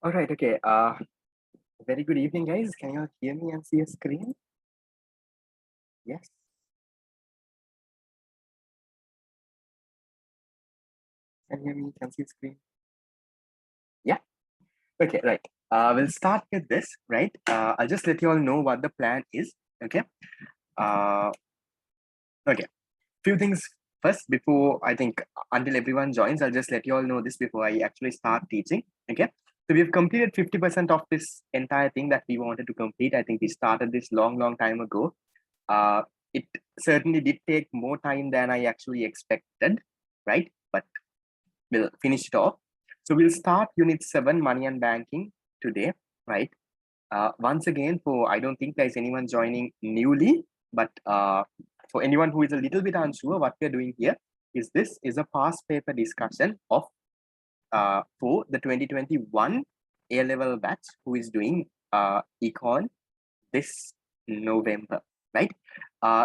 All right, okay. Very good evening, guys. Can you all hear me and see a screen? Yes. Can you hear me? Can see a screen? Yeah. Okay, right. We'll start with this, right? I'll just let you all know what the plan is. Okay. Uh, okay. Few things first before I think until everyone joins, I'll just let you all know this before I actually start teaching. Okay. So we've completed 50% of this entire thing that we wanted to complete. I think we started this long time ago. Uh, it certainly did take more time than I actually expected, right? But we'll finish it off. So we'll start Unit 7, Money and Banking today, right? Once again, I don't think there's anyone joining newly, but for anyone who is a little bit unsure, what we're doing here is this is a past paper discussion of for the 2021 A-level batch who is doing econ this November, right?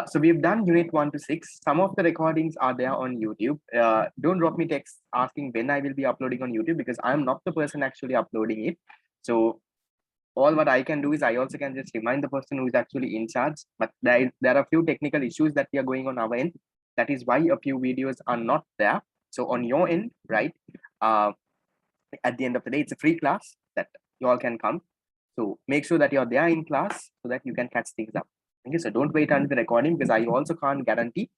So we've done unit 1 to 6. Some of the recordings are there on YouTube. Don't drop me text asking when I will be uploading on YouTube because I'm not the person actually uploading it. So all what I can do is I also can just remind the person who is actually in charge. But there are a few technical issues that we are going on our end. That is why a few videos are not there. So on your end, right? At the end of the day, it's a free class that you all can come. So make sure that you're there in class so that you can catch things up. Okay, so don't wait until the recording because I also can't guarantee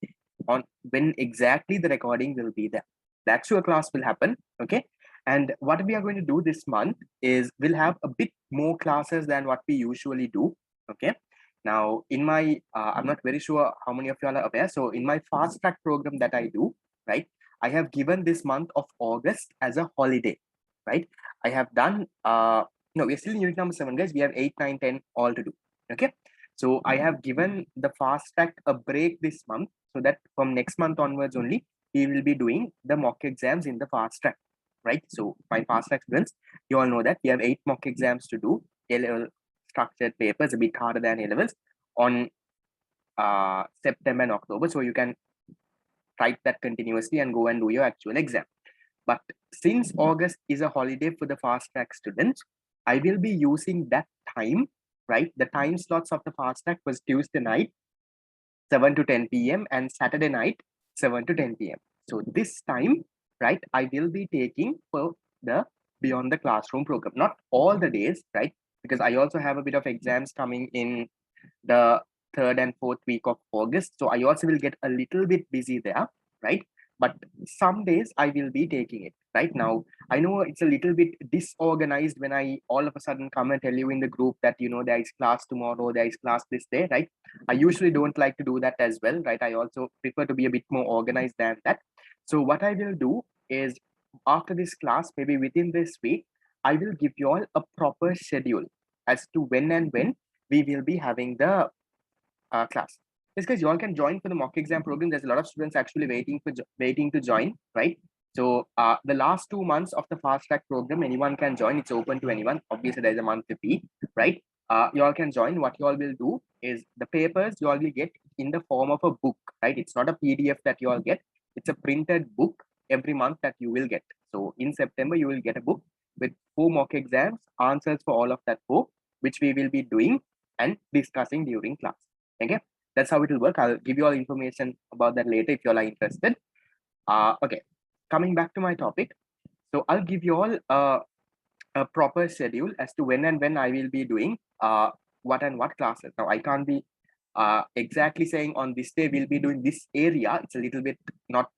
on when exactly the recording will be there. The actual class will happen. Okay. And what we are going to do this month is we'll have a bit more classes than what we usually do. Okay. Now, in my, I'm not very sure how many of you all are aware. So in my fast track program that I do, right, I have given this month of August as a holiday, right? I have done, no, we're still in unit number 7, guys. We have 8, 9, 10 all to do. Okay. So I have given the fast track a break this month so that from next month onwards only, we will be doing the mock exams in the fast track, right? So my fast track students, you all know that we have 8 mock exams to do. A-level structured papers a bit harder than A-levels on September and October. So you can write that continuously and go and do your actual exam. But since August is a holiday for the fast track students, I will be using that time, right? The time slots of the fast track was Tuesday night, 7 to 10 p.m. and Saturday night, 7 to 10 p.m. So this time, right, I will be taking for the Beyond the Classroom program. Not all the days, right? Because I also have a bit of exams coming in the 3rd and 4th week of August. So I also will get a little bit busy there, right? But some days I will be taking it. Right now, I know it's a little bit disorganized when I all of a sudden come and tell you in the group that, you know, there is class tomorrow, there is class this day, right? I usually don't like to do that as well, right? I also prefer to be a bit more organized than that. So what I will do is after this class, maybe within this week, I will give you all a proper schedule as to when and when we will be having the class. Because you all can join for the mock exam program. There's a lot of students actually waiting to join, right? So the last 2 months of the fast track program, anyone can join. It's open to anyone. Obviously, there's a monthly fee, right? You all can join. What you all will do is the papers you all will get in the form of a book, right? It's not a PDF that you all get. It's a printed book every month that you will get. So in September, you will get a book with 4 mock exams, answers for all of that 4, which we will be doing and discussing during class. Okay, that's how it will work. I'll give you all information about that later if you all are interested. Okay, coming back to my topic. So I'll give you all a proper schedule as to when and when I will be doing what and what classes. Now I can't be exactly saying on this day we'll be doing this area. It's a little bit not,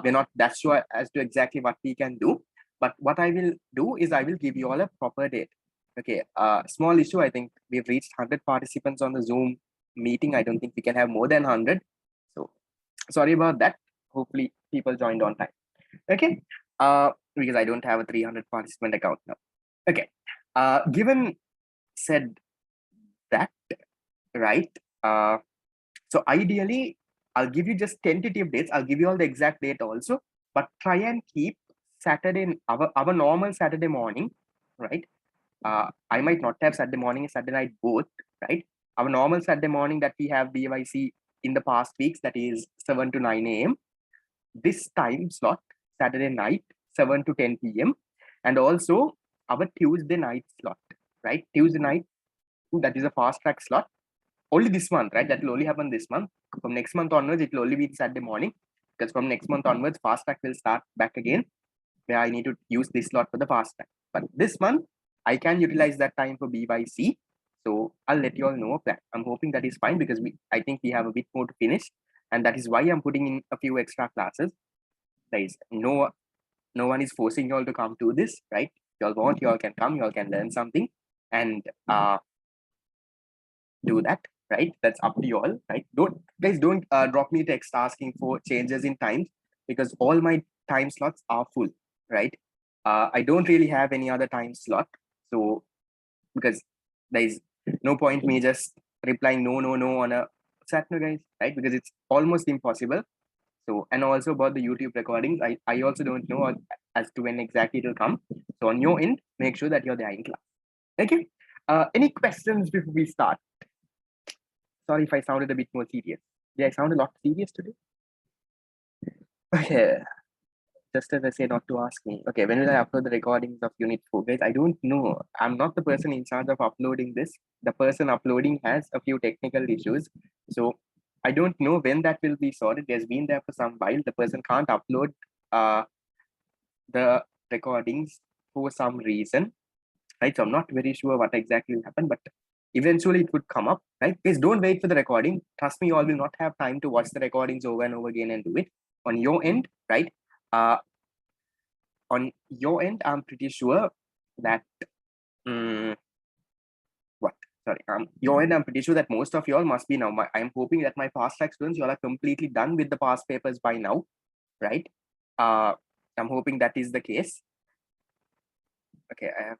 we're not that sure as to exactly what we can do. But what I will do is I will give you all a proper date. Okay, small issue. I think we've reached 100 participants on the Zoom meeting. I don't think we can have more than 100. So sorry about that. Hopefully people joined on time. Okay, because I don't have a 300 participant account now. Okay, given said that, right? So ideally, I'll give you just tentative dates. I'll give you all the exact date also, but try and keep Saturday, our normal Saturday morning, right? I might not have Saturday morning and Saturday night both, right? Our normal Saturday morning that we have BYC in the past weeks, that is 7 to 9 a.m. This time slot, Saturday night, 7 to 10 p.m. And also our Tuesday night slot, right? Tuesday night, that is a fast track slot. Only this month, right? That will only happen this month. From next month onwards, it will only be Saturday morning, because from next month onwards, fast track will start back again, where I need to use this slot for the fast track. But this month, I can utilize that time for BYC. So I'll let you all know of that. I'm hoping that is fine, because I think we have a bit more to finish, and that is why I'm putting in a few extra classes. There is no one is forcing you all to come to this, right? You all want, you all can come, you all can learn something, and do that, right? That's up to you all, right? Don't drop me text asking for changes in times, because all my time slots are full, right? I don't really have any other time slot, so because there is no point me just replying no on a chat, no guys, right? Because it's almost impossible. So, and also about the YouTube recordings, I also don't know as to when exactly it will come. So on your end, make sure that you're there in class. Okay. Any questions before we start? Sorry if I sounded a bit more serious. Yeah, I sound a lot serious today. Okay. Just as I say not to ask me. Okay, when will I upload the recordings of Unit 4? Guys, I don't know. I'm not the person in charge of uploading this. The person uploading has a few technical issues. So I don't know when that will be sorted. There's been there for some while. The person can't upload the recordings for some reason, right? So I'm not very sure what exactly will happen, but eventually it would come up, right? Please don't wait for the recording. Trust me, you all will not have time to watch the recordings over and over again and do it. On your end, right? On your end, I'm pretty sure that your end, I'm pretty sure that most of you all must be now. I'm hoping that my fast track students, you all are completely done with the past papers by now, right? I'm hoping that is the case. Okay, I have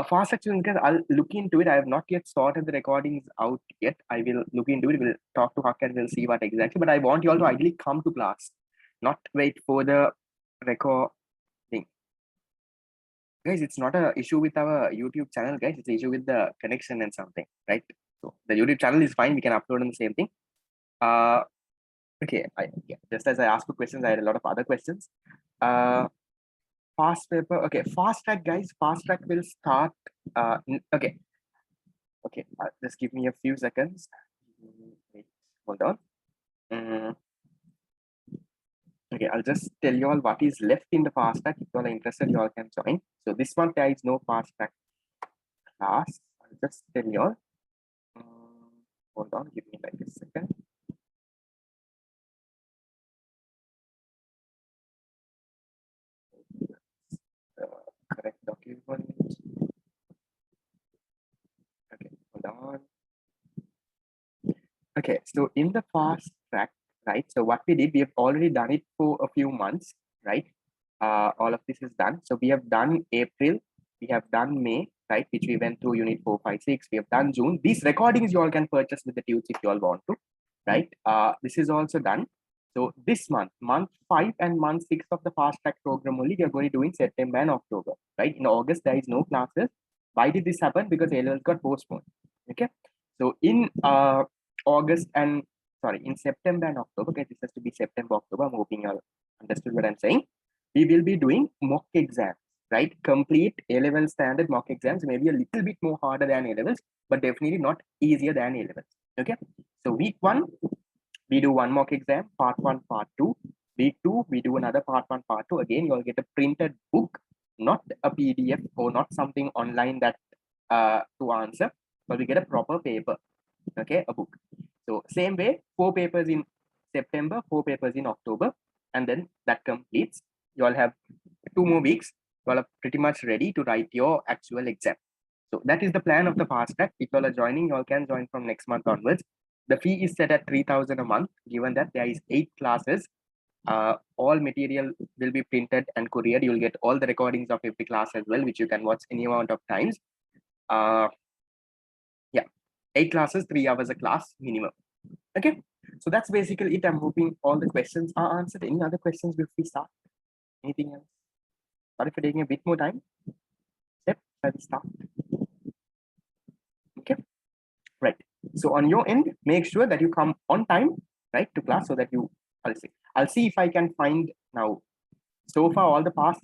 fast track students, guys, I'll look into it. I have not yet sorted the recordings out yet. I will look into it. We'll talk to Huck and we'll see what exactly. But I want you all to ideally come to class, not wait for the recording. Guys, it's not an issue with our YouTube channel, guys. It's an issue with the connection and something, right? So the YouTube channel is fine. We can upload on the same thing. Okay. Just as I asked for questions, I had a lot of other questions. Fast paper. Okay, fast track, guys. Fast track will start. Okay. Just give me a few seconds. Wait, hold on. Okay, I'll just tell you all what is left in the fast track. If you all are interested, you all can join. So this month there is no fast track class. I'll just tell you all. Hold on, give me like a second. Correct document. Okay, hold on. Okay, so in the fast track, right? So what we did, we have already done it for a few months, right? All of this is done. So we have done April, we have done May, right? Which we went through unit 4, 5, 6. We have done June. These recordings you all can purchase with the tunes if you all want to, right? This is also done. So this month, month 5 and month 6 of the fast track program only, we are going to do in September and October, right? In August, there is no classes. Why did this happen? Because A-levels got postponed. Okay. So in August and in September and October, okay, this has to be September, October. I'm hoping you all understood what I'm saying. We will be doing mock exams, right? Complete A-level standard mock exams, maybe a little bit more harder than A-levels, but definitely not easier than A-levels. Okay. So week 1, we do one mock exam, part 1, part 2. Week 2, we do another part 1, part 2. Again, you'll get a printed book, not a PDF or not something online that to answer, but we get a proper paper. Okay, a book. So same way, 4 papers in September, 4 papers in October, and then that completes. You all have 2 more weeks. You all are pretty much ready to write your actual exam. So that is the plan of the fast track. If you all are joining, you all can join from next month onwards. The fee is set at 3,000 a month, given that there is 8 classes. All material will be printed and couriered. You'll get all the recordings of every class as well, which you can watch any amount of times. Yeah, 8 classes, 3 hours a class minimum. Okay, so that's basically it. I'm hoping all the questions are answered. Any other questions before we start? Anything else? Sorry for taking a bit more time. Yep, let's start. Okay, right. So on your end, make sure that you come on time, right, to class, so that you. I'll see if I can find now. So far, all the past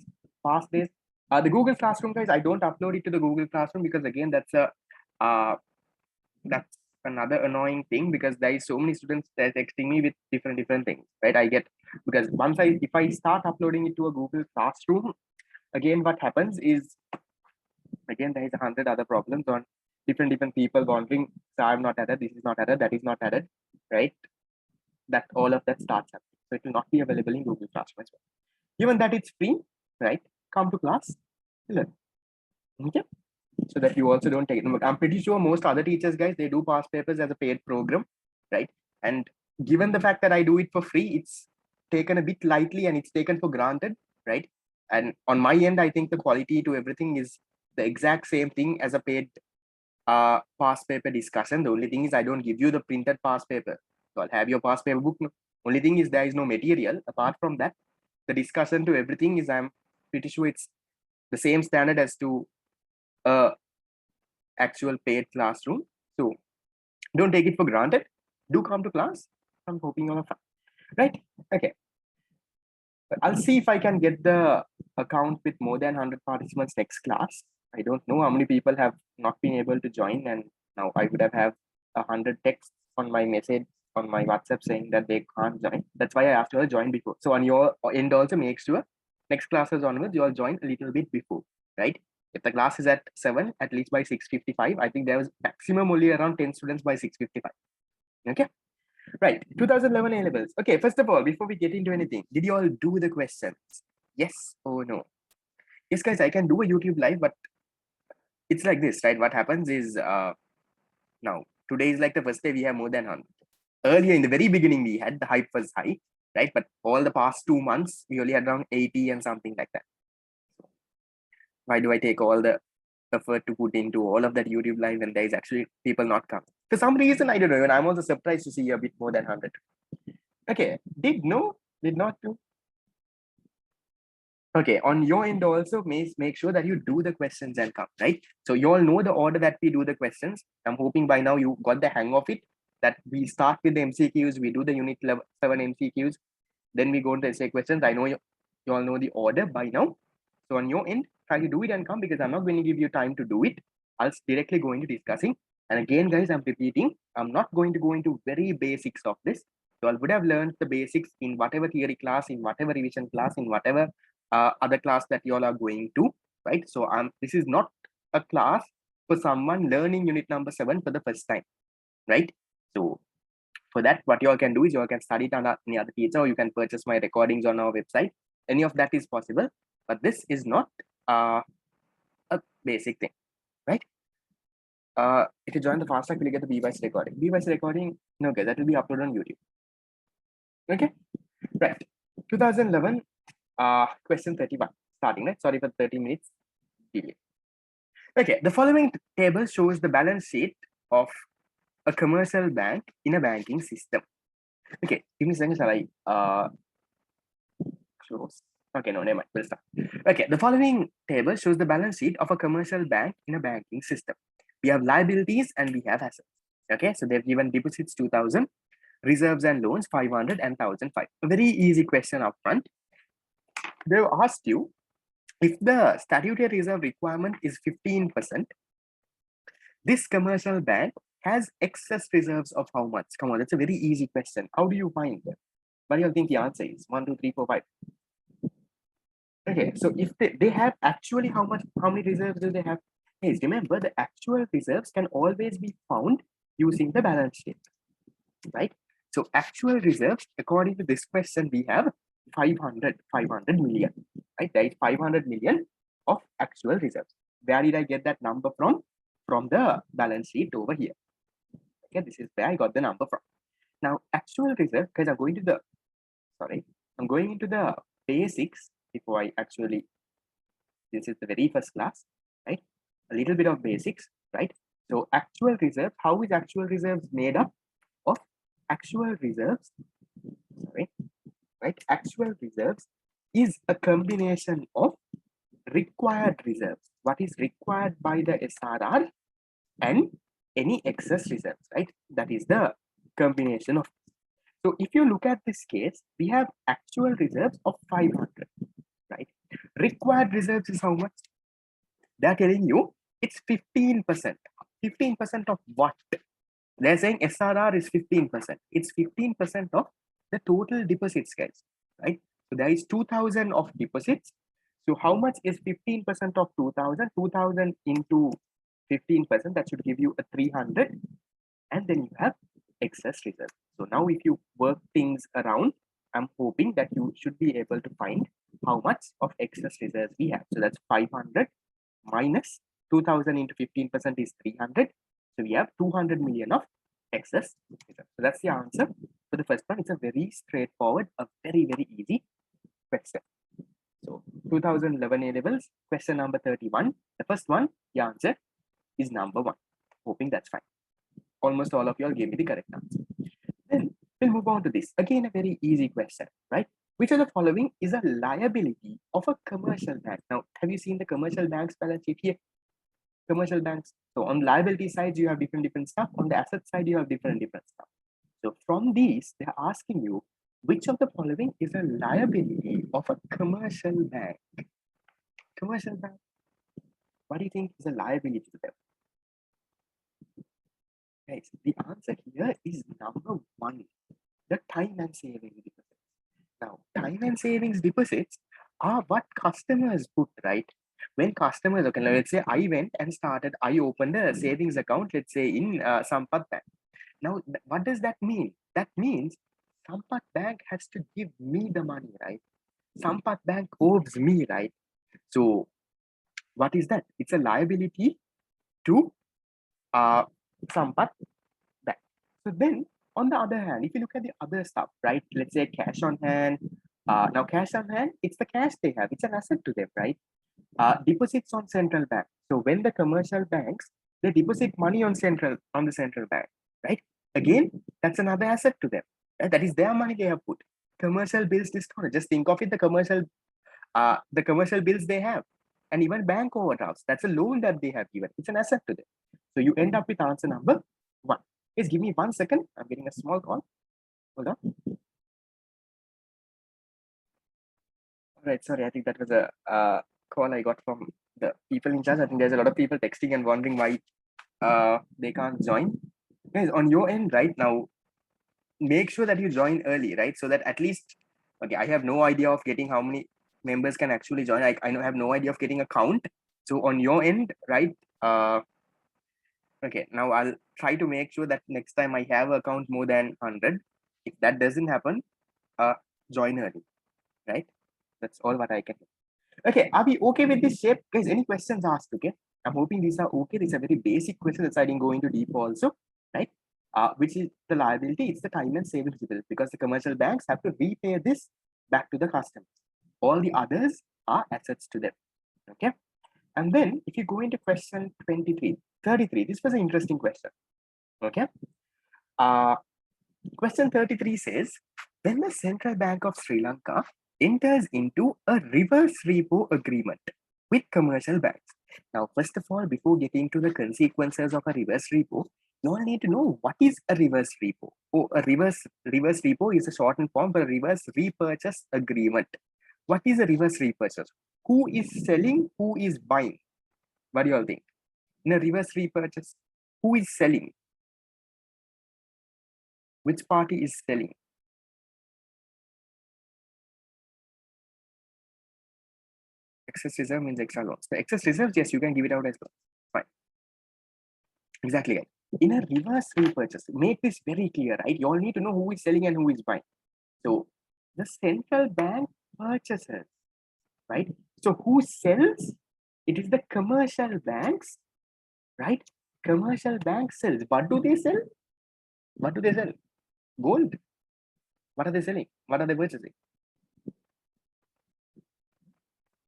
days, The Google Classroom, guys, I don't upload it to the Google Classroom because again, that's another annoying thing because there is so many students that are texting me with different things, right? I get because if I start uploading it to a Google Classroom, again, what happens is again there is 100 other problems on different people wondering, so I'm not added, this is not added, that is not added, right? That all of that starts happening. So it will not be available in Google Classroom as well. Given that it's free, right? Come to class, learn. Okay. So that you also don't take it. I'm pretty sure most other teachers, guys, they do past papers as a paid program, right? And given the fact that I do it for free, it's taken a bit lightly and it's taken for granted, right? And on my end, I think the quality to everything is the exact same thing as a paid past paper discussion. The only thing is I don't give you the printed past paper. So I'll have your past paper book. Only thing is there is no material. Apart from that, the discussion to everything is I'm pretty sure it's the same standard as to actual paid classroom. So don't take it for granted. Do come to class. I'm hoping you'll have fun. Right? Okay. I'll see if I can get the account with more than 100 participants next class. I don't know how many people have not been able to join, and now I would have 100 texts on my message on my WhatsApp saying that they can't join. That's why I asked you to join before. So on your end also make sure next classes onwards you all join a little bit before, right? If the class is at 7, at least by 6:55, I think there was maximum only around 10 students by 6:55. Okay. Right, 2011 A levels. Okay, first of all, before we get into anything, did you all do the questions? Yes or no? Yes, guys, I can do a YouTube live, but it's like this, right? What happens is now today is like the first day we have more than 100. Earlier in the very beginning, we had the hype was high, right? But all the past 2 months, we only had around 80 and something like that. Why do I take all the effort to put into all of that YouTube live and there is actually people not coming? For some reason, I don't know. And I'm also surprised to see a bit more than 100. Okay, did not do. Okay, on your end also, make sure that you do the questions and come, right? So you all know the order that we do the questions. I'm hoping by now you got the hang of it, that we start with the MCQs, we do the unit level 7 MCQs, then we go into essay questions. I know you all know the order by now. So on your end, try to do it and come because I'm not going to give you time to do it. I'll directly go into discussing. And again, guys, I'm repeating, I'm not going to go into very basics of this. So I would have learned the basics in whatever theory class, in whatever revision class, in whatever other class that you all are going to, right? So this is not a class for someone learning unit number 7 for the first time, right? So for that, what you all can do is you all can study it on any other teacher, or you can purchase my recordings on our website. Any of that is possible, but this is not a basic thing, right? If you join the fast track, will you get the B-Wise recording? B-Wise recording, no, okay, that will be uploaded on YouTube. Okay, right. 2011, question 31, starting, right? Sorry for 30 minutes delay. Okay, the following table shows the balance sheet of a commercial bank in a banking system. Okay, give me a second, shall I close? Okay, no, never mind, we'll start. Okay, the following table shows the balance sheet of a commercial bank in a banking system. We have liabilities and we have assets. Okay, so they've given deposits 2,000, reserves and loans 500 and 1,005. A very easy question up front. They've asked you if the statutory reserve requirement is 15%, this commercial bank has excess reserves of how much? Come on, that's a very easy question. How do you find it? What do you think the answer is? 1, 2, 3, 4, 5. Okay, so if they have actually how many reserves do they have? Yes, remember the actual reserves can always be found using the balance sheet, right? So actual reserves, according to this question, we have 500 million, right? There is 500 million of actual reserves. Where did I get that number from? From the balance sheet over here. Okay, this is where I got the number from. Now, actual reserve, because I'm going into the basics before I actually, this is the very first class, right? A little bit of basics, right? So actual reserve, how is actual reserves made up of? Actual reserves, right? Actual reserves is a combination of required reserves. What is required by the SRR and any excess reserves, right? That is the combination of. So if you look at this case, we have actual reserves of 500, right? Required reserves is how much? They're telling you it's 15%. 15% of what? They're saying SRR is 15%. It's 15% of the total deposits, guys, right? So there is 2,000 of deposits. So how much is 15% of 2,000? 2,000 into 15%, that should give you a 300. And then you have excess reserve. So now if you work things around, I'm hoping that you should be able to find how much of excess reserves we have. So that's 500 minus 2000 into 15% is 300. So we have 200 million of excess reserve. So that's the answer for the first one. It's a very straightforward, a very, very easy question. So 2011 A levels, question number 31. The first one, the answer is number 1. Hoping that's fine. Almost all of you all gave me the correct answer. Then we'll move on to this. Again, a very easy question, right? Which of the following is a liability of a commercial bank? Now, have you seen the commercial bank's balance sheet here? Commercial banks. So on liability side, you have different stuff. On the asset side, you have different stuff. So from these, they're asking you, which of the following is a liability of a commercial bank? Commercial bank. What do you think is a liability to them? Guys, the answer here is number 1, the time and savings deposits. Now, time and savings deposits are what customers put, right? When customers, okay, let's say I opened a savings account, let's say in Sampath Bank. Now, what does that mean? That means Sampath Bank has to give me the money, right? Sampath Bank owes me, right? So, what is that? It's a liability to Sampath Bank. So then, on the other hand, if you look at the other stuff, right? Let's say cash on hand. Now, cash on hand, it's the cash they have. It's an asset to them, right? Deposits on central bank. So when the commercial banks, they deposit money on the central bank, right? Again, that's another asset to them. Right? That is their money they have put. Commercial bills discounted. Just think of it, the commercial bills they have, and even bank overdrafts. That's a loan that they have given. It's an asset to them. So you end up with answer number 1. Please give me 1 second. I'm getting a small call. Hold on. All right, sorry. I think that was a call I got from the people in charge. I think there's a lot of people texting and wondering why they can't join. Guys, on your end right now, make sure that you join early, right? So that at least, okay, I have no idea of getting how many members can actually join. I have no idea of getting a count. So on your end, right? Okay, now I'll try to make sure that next time I have a count more than 100. If that doesn't happen, join early, right? That's all what I can do. Okay, are we okay with this shape? Guys, any questions asked? Okay, I'm hoping these are okay. These are very basic questions that I didn't go into deep also, right? Which is the liability? It's the time and savings bill, because the commercial banks have to repay this back to the customers. All the others are assets to them. Okay, and then if you go into question 33, this was an interesting question. Okay, question 33 says, when the Central Bank of Sri Lanka enters into a reverse repo agreement with commercial banks. Now, first of all, before getting to the consequences of a reverse repo, you all need to know what is a reverse repo. Oh, a reverse repo is a shortened form for a reverse repurchase agreement. What is a reverse repurchase? Who is selling? Who is buying? What do you all think? In a reverse repurchase, who is selling? Which party is selling? Excess reserve means extra loans. The excess reserves, yes, you can give it out as well. Fine. Exactly. Right. In a reverse repurchase, make this very clear, right? You all need to know who is selling and who is buying. So the central bank purchases, right? So who sells? It is the commercial banks, right? Commercial bank sells. What do they sell? What do they sell? Gold. What are they selling? What are they purchasing?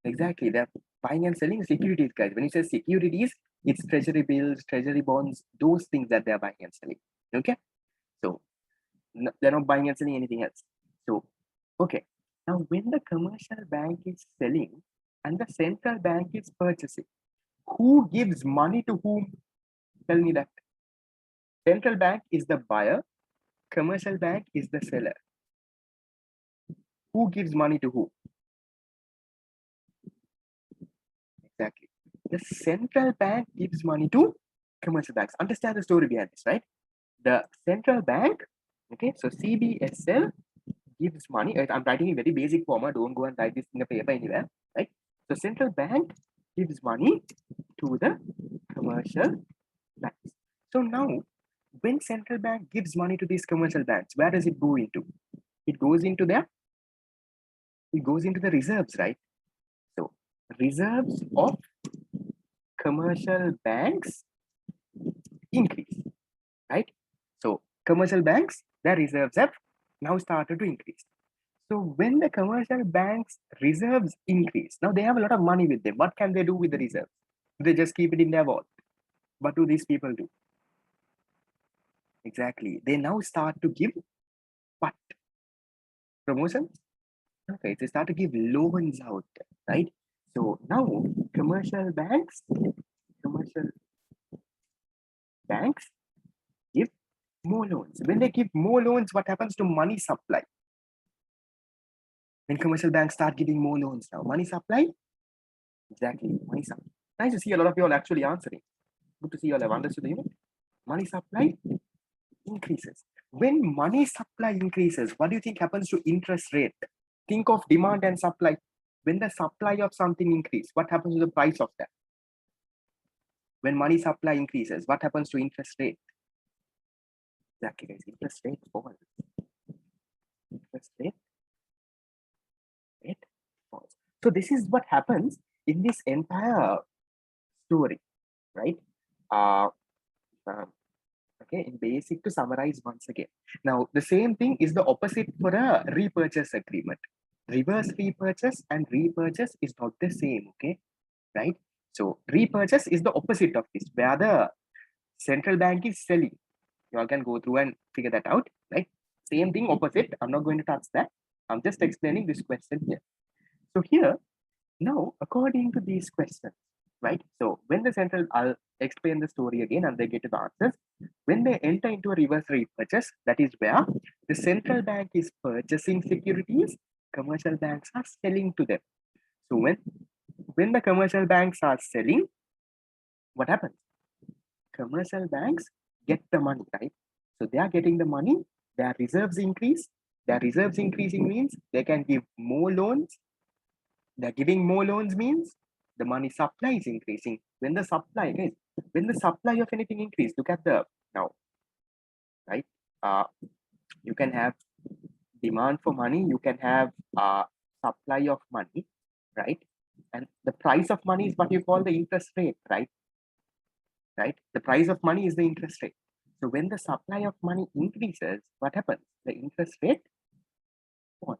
Exactly. They're buying and selling securities, guys. When you say securities, it's treasury bills, treasury bonds, those things that they're buying and selling. Okay. So they're not buying and selling anything else. So, okay. Now, when the commercial bank is selling and the central bank is purchasing, who gives money to whom? Tell me that. Central bank is the buyer, commercial bank is the seller. Who gives money to who? Exactly. The central bank gives money to commercial banks. Understand the story behind this, right? The central bank, okay, so CBSL gives money. I'm writing in very basic form. Don't go and write this in the paper anywhere, right? So central bank gives money to the commercial banks. So now, when central bank gives money to these commercial banks, where does it go into? It goes into the reserves, right? So reserves of commercial banks increase, right? So commercial banks, their reserves have now started to increase. So when the commercial banks reserves increase, now they have a lot of money with them. What can they do with the reserves? They just keep it in their vault. What do these people do? Exactly. They now start to give what? Promotions? Okay, they start to give loans out, right? So now commercial banks give more loans. When they give more loans, what happens to money supply? When commercial banks start giving more loans now, money supply? Exactly, money supply. Nice to see a lot of you all actually answering. Good to see you all have understood the unit. Money supply increases. When money supply increases, what do you think happens to interest rate? Think of demand and supply. When the supply of something increases, what happens to the price of that? When money supply increases, what happens to interest rate? Exactly, guys. Interest rate falls. Interest rate falls. So this is what happens in this entire story, right? Okay, in basic, to summarize once again. Now, the same thing is the opposite for a repurchase agreement. Reverse repurchase and repurchase is not the same, okay? Right? So repurchase is the opposite of this, where the central bank is selling. You all can go through and figure that out, right? Same thing, opposite. I'm not going to touch that. I'm just explaining this question here. So here, now, according to these questions, right? So when the central, I'll explain the story again and they get to the answers. When they enter into a reverse repurchase, that is where the central bank is purchasing securities, commercial banks are selling to them. So when the commercial banks are selling, what happens? Commercial banks get the money, right? So they are getting the money, their reserves increase. Their reserves increasing means they can give more loans. They're giving more loans means the money supply is increasing. When the supply, guys, when the supply of anything increase, look at the now, right? You can have demand for money, you can have supply of money, right? And the price of money is what you call the interest rate, right? Right? The price of money is the interest rate. So when the supply of money increases, what happens? The interest rate falls,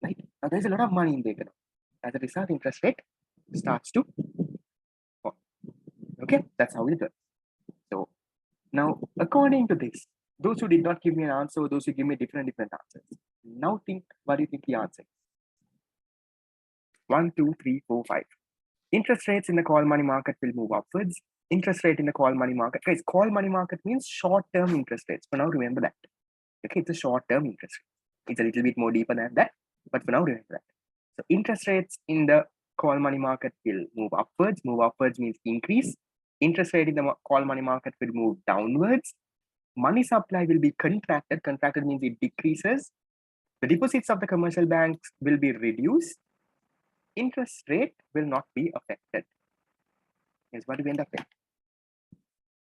right? Now there's a lot of money in the economy. As a result, interest rate starts to fall. Okay, that's how it works. So now, according to this, those who did not give me an answer, those who give me different answers. Now think, what do you think the answer is? 1, 2, 3, 4, 5. Interest rates in the call money market will move upwards. Interest rate in the call money market. Guys, call money market means short-term interest rates. For now, remember that. Okay, it's a short-term interest rate. It's a little bit more deeper than that, but for now, remember that. So interest rates in the call money market will move upwards. Move upwards means increase. Interest rate in the call money market will move downwards. Money supply will be contracted. Contracted means it decreases. The deposits of the commercial banks will be reduced. Interest rate will not be affected. Here's what we end up with.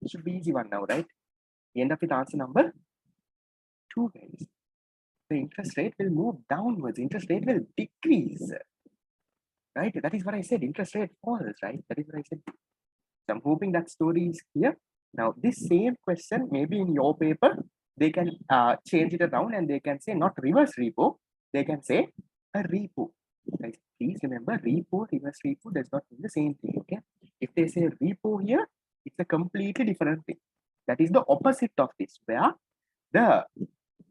It should be easy one now, right? We end up with answer number 2, guys. The interest rate will move downwards. Interest rate will decrease. Right? That is what I said. Interest rate falls, right? That is what I said. So I'm hoping that story is clear. Now, this same question, maybe in your paper, they can change it around and they can say not reverse repo, they can say a repo. Guys, please remember, repo, reverse repo does not mean the same thing, okay? If they say repo here, it's a completely different thing. That is the opposite of this, where the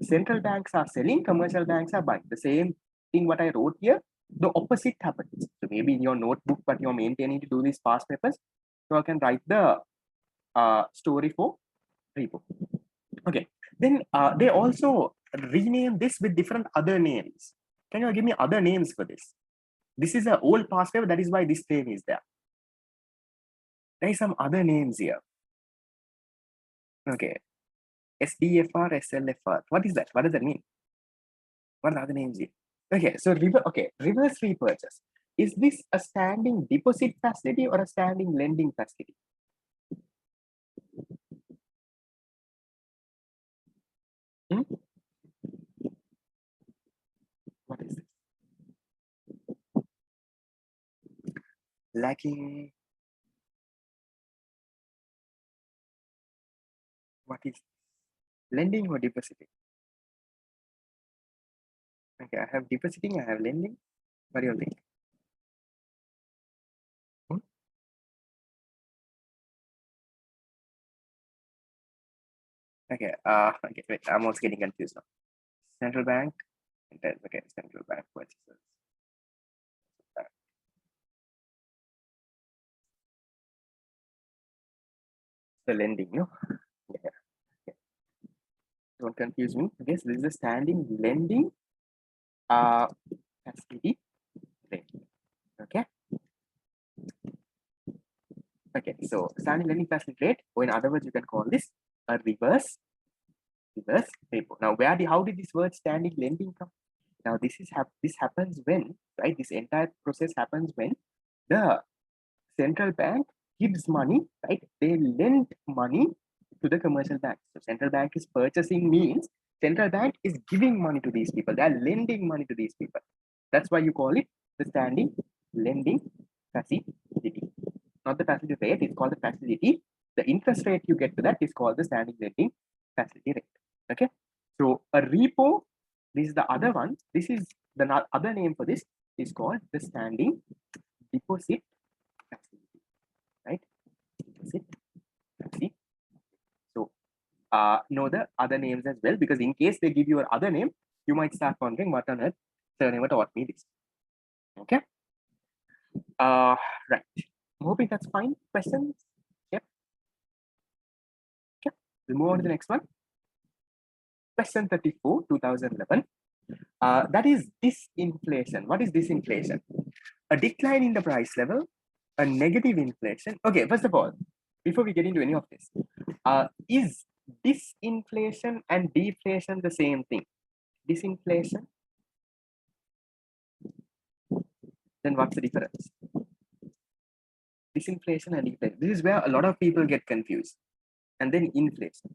central banks are selling, commercial banks are buying. The same thing what I wrote here, the opposite happens. So maybe in your notebook, but you're maintaining to do these past papers, so I can write the story for repo. Okay, then they also rename this with different other names. Can you give me other names for this? This is an old past wave. That is why this name is there. There is some other names here. Okay. SDFR, SLFR. What is that? What does that mean? What are the other names here? Okay. So reverse repurchase. Is this a standing deposit facility or a standing lending facility? Hmm? What is this? Lacking. What is lending or depositing? Okay, I have depositing, I have lending. What do you think? Hmm? Okay, okay, wait, I'm also getting confused now. Central bank, okay, central bank purchases. The lending, no? Yeah. Okay. Don't confuse me. Okay, so this is a standing lending facility rate. Okay. Okay, so standing lending facility rate, or in other words, you can call this a reverse repo. Now, how did this word standing lending come? Now, this happens when, right? This entire process happens when the central bank gives money, right? They lend money to the commercial bank. So central bank is purchasing means central bank is giving money to these people. They are lending money to these people. That's why you call it the standing lending facility. Not the facility rate, it's called the facility. The interest rate you get to that is called the standing lending facility rate. Okay. So a repo, this is the other one. This is the other name for this is called the standing deposit facility, right? Deposit facility. So know the other names as well, because in case they give you an other name, you might start wondering what on earth surname taught me this. Okay. Right. I'm hoping that's fine. Questions? Yep. Okay. We'll move on to the next one. Question 34, 2011. That is disinflation. What is disinflation? A decline in the price level, a negative inflation. Okay, first of all, before we get into any of this, is disinflation and deflation the same thing? Disinflation, then what's the difference? Disinflation and deflation. This is where a lot of people get confused. And then inflation.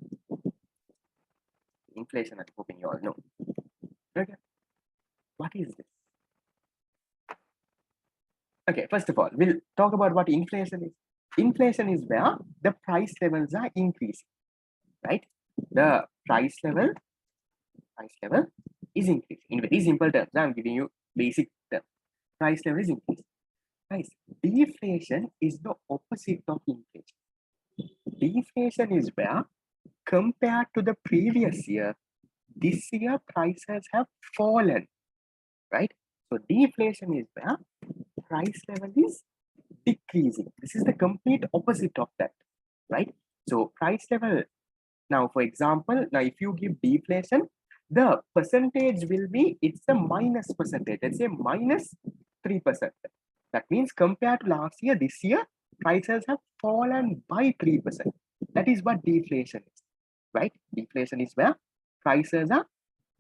Inflation, I'm hoping you all know. Okay. What is this? Okay, first of all, we'll talk about what inflation is. Inflation is where the price levels are increasing, right? The price level is increasing. In very simple terms, I'm giving you basic terms. Price level is increasing. Guys, deflation is the opposite of inflation. Deflation is where, compared to the previous year, this year prices have fallen, right? So deflation is where price level is decreasing. This is the complete opposite of that, right? So price level, now for example, now if you give deflation, the percentage will be, it's a minus percentage. Let's say minus 3%. That means compared to last year, this year, prices have fallen by 3%. That is what deflation is, right? Deflation is where prices are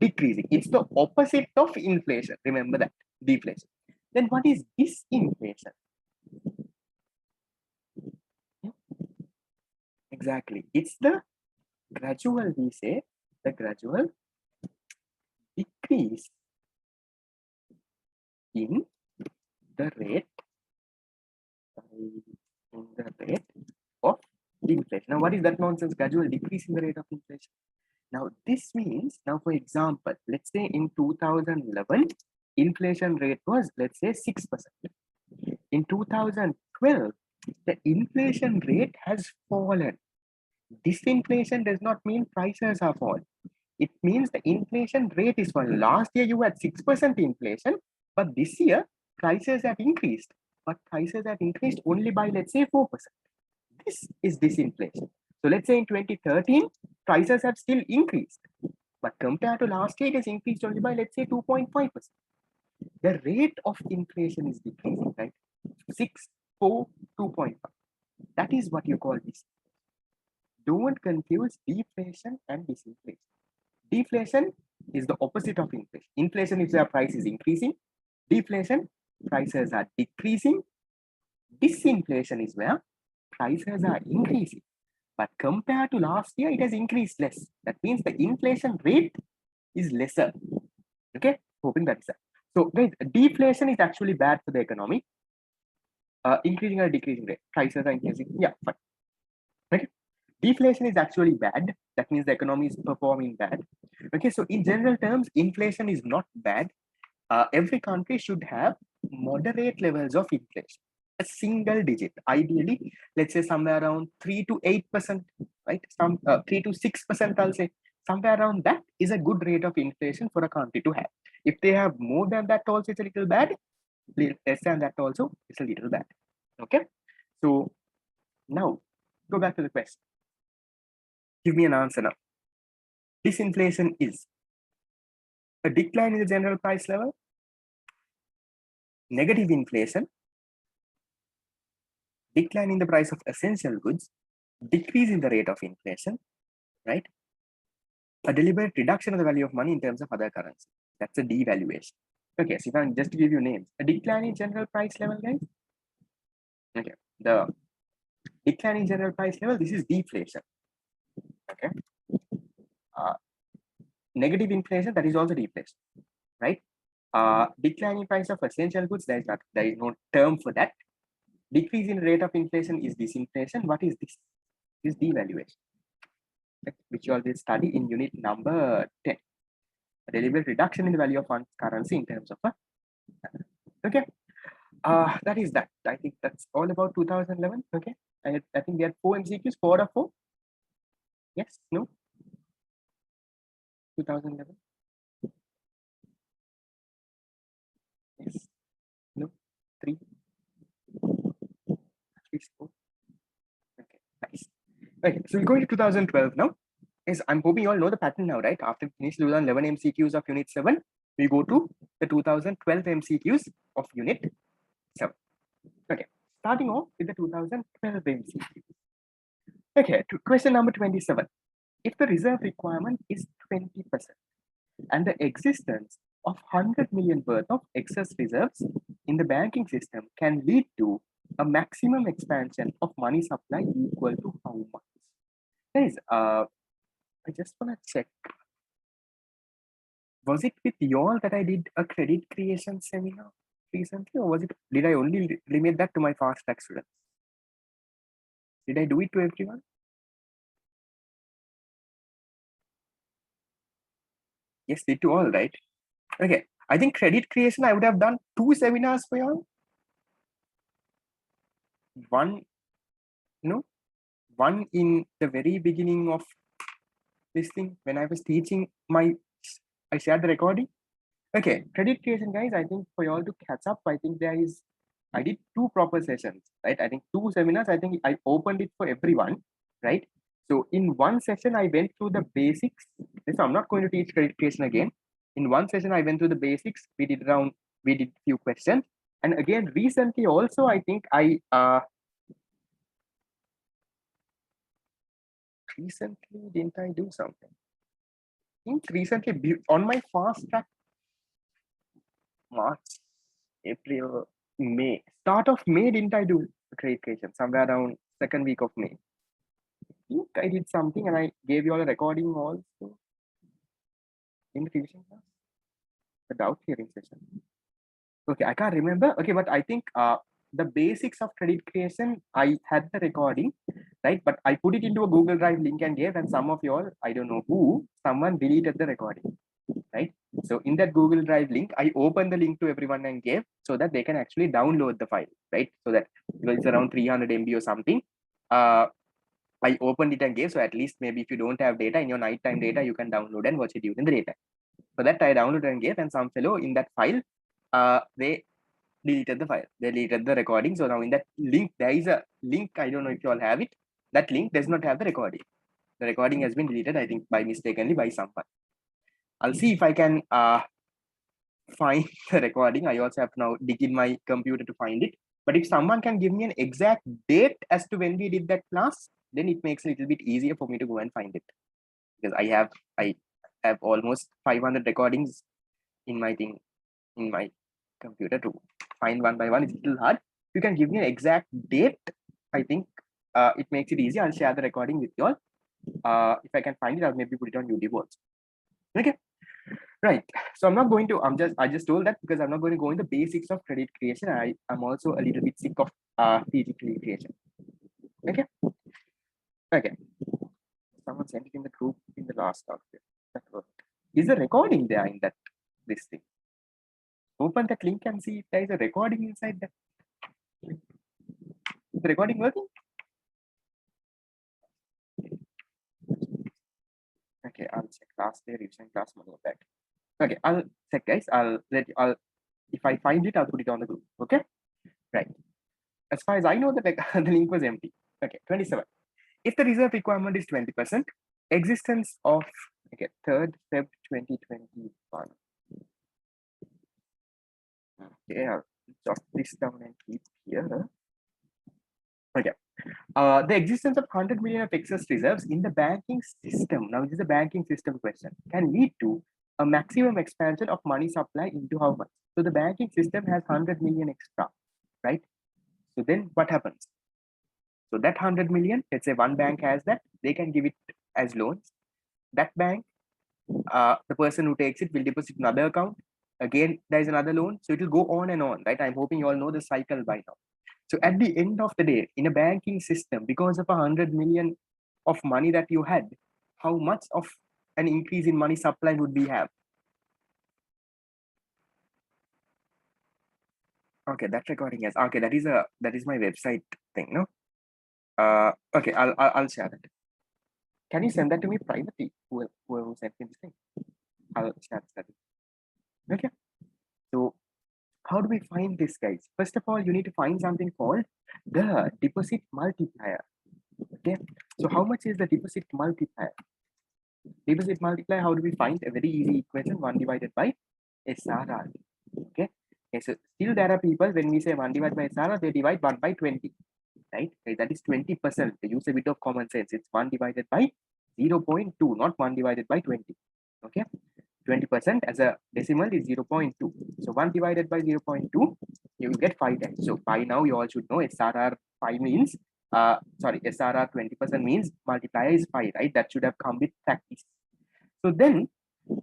decreasing. It's the opposite of inflation. Remember that, deflation. Then what is disinflation? Exactly. It's the gradual, we say, the gradual decrease in the rate of inflation. Now, what is that nonsense? Gradual decrease in the rate of inflation. Now, this means, now for example, let's say in 2011, inflation rate was, let's say 6%. In 2012, the inflation rate has fallen. Disinflation does not mean prices are falling. It means the inflation rate is falling. Last year you had 6% inflation, but this year prices have increased. But prices have increased only by, let's say, 4%. This is disinflation. So let's say in 2013, prices have still increased. But compared to last year, it has increased only by, let's say, 2.5%. The rate of inflation is decreasing, right? 6, 4, 2.5. That is what you call this. Don't confuse deflation and disinflation. Deflation is the opposite of inflation. Inflation is where price is increasing. Deflation, prices are decreasing. Disinflation is where prices are increasing. But compared to last year, it has increased less. That means the inflation rate is lesser. Okay, hoping that's that. So guys, deflation is actually bad for the economy. Increasing or decreasing rate, prices are increasing. Yeah, fine. Okay. Deflation is actually bad. That means the economy is performing bad. Okay, so in general terms, inflation is not bad. Every country should have moderate levels of inflation, a single digit. Ideally, let's say somewhere around 3 to 8%, right? Some 3 to 6%, I'll say. Somewhere around that is a good rate of inflation for a country to have. If they have more than that, also it's a little bad. Less than that, also it's a little bad. Okay, so now go back to the question. Give me an answer now. Disinflation is a decline in the general price level, negative inflation, decline in the price of essential goods, decrease in the rate of inflation, right? A deliberate reduction of the value of money in terms of other currency. That's a devaluation. Okay, so if I'm just to give you names, a decline in general price level, guys. Okay, the decline in general price level, this is deflation. Okay, negative inflation, that is also deflation, right? Decline in price of essential goods, there is no term for that. Decrease in rate of inflation is disinflation. What is this? This is devaluation, which you all will study in unit number 10. A deliberate reduction in the value of one currency in terms of a okay. That is that. I think that's all about 2011. Okay. I think we had 4 MCQs, 4 out of 4. Yes, no. 2011. Yes, no. 3. At least 4. Okay, nice. Okay, so we're going to 2012 now. Yes, I'm hoping you all know the pattern now, right? After we finish 2011 MCQs of Unit 7, we go to the 2012 MCQs of Unit 7. Okay, starting off with the 2012 MCQs. Okay, question number 27. If the reserve requirement is 20% and the existence of 100 million worth of excess reserves in the banking system can lead to a maximum expansion of money supply equal to how much? Guys, I just want to check. Was it with y'all that I did a credit creation seminar recently, or did I only limit that to my fast track students? Did I do it to everyone? Yes, did to all, right? Okay, I think credit creation, I would have done 2 seminars for y'all. One in the very beginning of this thing when I was teaching I shared the recording. Okay, credit creation, guys, I think for y'all to catch up, I think I did 2 proper sessions, right? I think 2 seminars, I think I opened it for everyone, right? So in one session, I went through the basics. So I'm not going to teach credit creation again. In one session, I went through the basics. We did few questions. And again, recently also, I think recently, didn't I do something? I think recently on my fast track, March, April, May, start of May, didn't I do credit creation? Somewhere around 2nd week of May. I think I did something and I gave you all a recording also in the revision class, the doubt hearing session. Okay, I can't remember. Okay, but I think the basics of credit creation, I had the recording, right? But I put it into a Google Drive link and gave, and some of you all, I don't know who, someone deleted the recording, right? So in that Google Drive link, I opened the link to everyone and gave so that they can actually download the file, right? So that it's around 300 MB or something. I opened it and gave, so at least maybe if you don't have data in your nighttime data, you can download and watch it during the daytime. So that I downloaded and gave, and some fellow in that file, they deleted the file. They deleted the recording. So now in that link, there is a link. I don't know if you all have it. That link does not have the recording. The recording has been deleted, I think, by mistakenly by someone. I'll see if I can find the recording. I also have to now dig in my computer to find it. But if someone can give me an exact date as to when we did that class, then it makes it a little bit easier for me to go and find it. Because I have almost 500 recordings in my computer to find one by one. It's a little hard. You can give me an exact date. I think it makes it easy. I'll share the recording with you all. If I can find it, I'll maybe put it on YouTube also. Okay. Right. So I'm not going to, I just told that because I'm not going to go in the basics of credit creation. I'm also a little bit sick of PG credit creation. Okay. Okay. Someone sent it in the group in the last talk. Is the recording there in this thing? Open that link and see if there is a recording inside that. Is the recording working? Okay, I'll check last day revision class money back. Okay, I'll check, guys. If I find it, I'll put it on the group. Okay, right. As far as I know, the link was empty. Okay, 27. If the reserve requirement is 20%, existence of 3rd Feb 2021. Okay, I'll jot this down and keep here. Okay. The existence of 100 million of excess reserves in the banking system, now this is a banking system question, can lead to a maximum expansion of money supply into how much? So the banking system has 100 million extra, right? So then what happens? So that 100 million, let's say one bank has that, they can give it as loans. That bank, the person who takes it will deposit another account. Again, there is another loan. So it will go on and on, right? I'm hoping you all know the cycle by now. So at the end of the day, in a banking system, because of 100 million of money that you had, how much of an increase in money supply would we have? Okay, that recording is okay. That is my website thing, no? Okay, I'll share that. Can you send that to me privately? Whoever sent me this thing, I'll share that. Okay. So how do we find this, guys? First of all, you need to find something called the deposit multiplier. Okay. So how much is the deposit multiplier? Deposit multiplier, how do we find? A very easy equation, 1 divided by SRR. Okay. So still there are people, when we say 1 divided by SRR, they divide 1 by 20, right? Okay, that is 20%. They use a bit of common sense. It's 1 divided by 0.2, not 1 divided by 20. Okay. 20% as a decimal is 0.2. So 1 divided by 0.2, you will get 5 times. So by now you all should know SRR 5 means, SRR 20% means multiplier is 5, right? That should have come with practice. So then,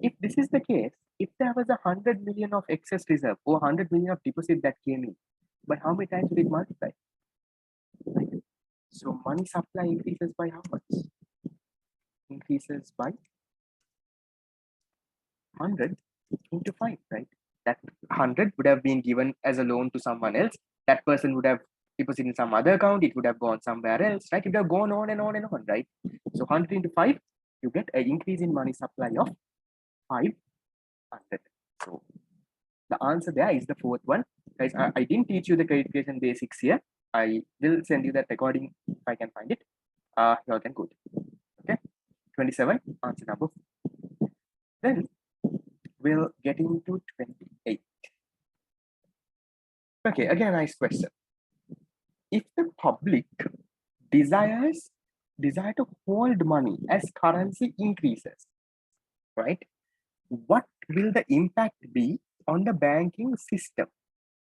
if this is the case, if there was 100 million of excess reserve or 100 million of deposit that came in, but how many times will it multiply? Right? So money supply increases by how much? Increases by 100 into 5, right? That 100 would have been given as a loan to someone else. That person would have deposited in some other account. It would have gone somewhere else, right? It would have gone on and on and on, right? So 100 into 5, you get an increase in money supply of 500. So the answer there is the fourth one. Guys, I didn't teach you the credit creation basics here. I will send you that recording if I can find it. You all can go. Okay. 27, answer number 4. Then we'll get into 28. Okay, again, nice question. If the public desire to hold money as currency increases, right? What will the impact be on the banking system?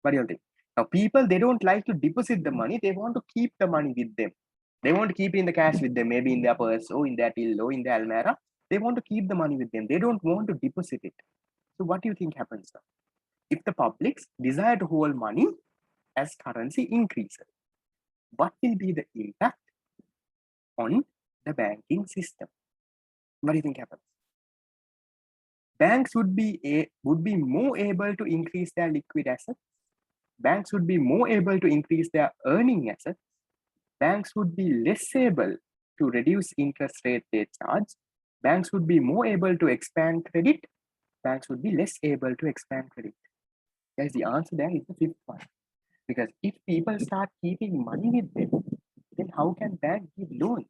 What do you think? Now, people, they don't like to deposit the money. They want to keep the money with them. They want to keep in the cash with them, maybe in their purse or in their till or in their almera. They want to keep the money with them. They don't want to deposit it. So what do you think happens now? If the public's desire to hold money as currency increases, what will be the impact on the banking system? What do you think happens? Banks would be more able to increase their liquid assets. Banks would be more able to increase their earning assets. Banks would be less able to reduce interest rate they charge. Banks would be more able to expand credit. Banks would be less able to expand credit. Guys, the answer there is the fifth one. Because if people start keeping money with them, then how can banks give loans?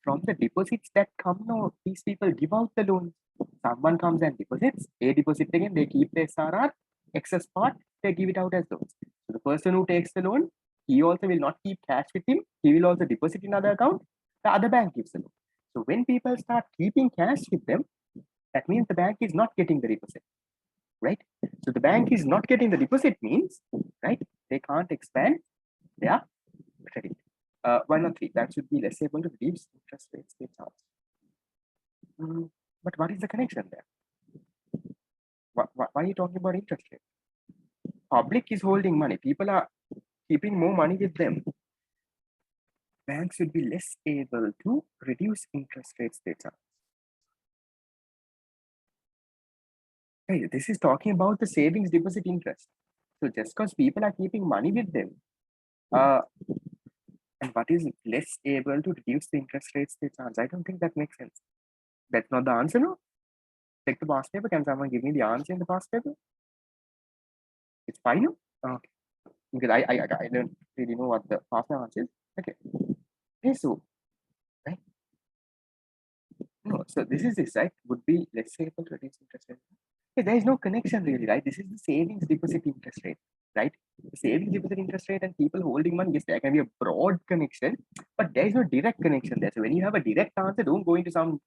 From the deposits that come now, these people give out the loans. Someone comes and deposits, a deposit again, they keep the SRR, excess part, they give it out as loans. So the person who takes the loan, he also will not keep cash with him, he will also deposit in other account, the other bank gives the loan. So when people start keeping cash with them, that means the bank is not getting the deposit, right? So the bank is not getting the deposit means, right, they can't expand their credit. 1 or 3, that should be less able to reduce interest rates they charge. But what is the connection there? Why are you talking about interest rate? Public is holding money. People are keeping more money with them. Banks should be less able to reduce interest rates they charge. Hey, this is talking about the savings deposit interest. So just because people are keeping money with them, and what is less able to reduce the interest rates they charge? I don't think that makes sense. That's not the answer, no? Check the past paper. Can someone give me the answer in the past paper? It's fine, no? Okay. Because I don't really know what the past answer is. Okay. Okay, so right. No, so this is this, right? Would be less able to reduce interest rate. Okay, there is no connection really, right? This is the savings deposit interest rate, right? The savings deposit interest rate and people holding money, yes, there can be a broad connection, but there is no direct connection there. So when you have a direct answer, don't go into some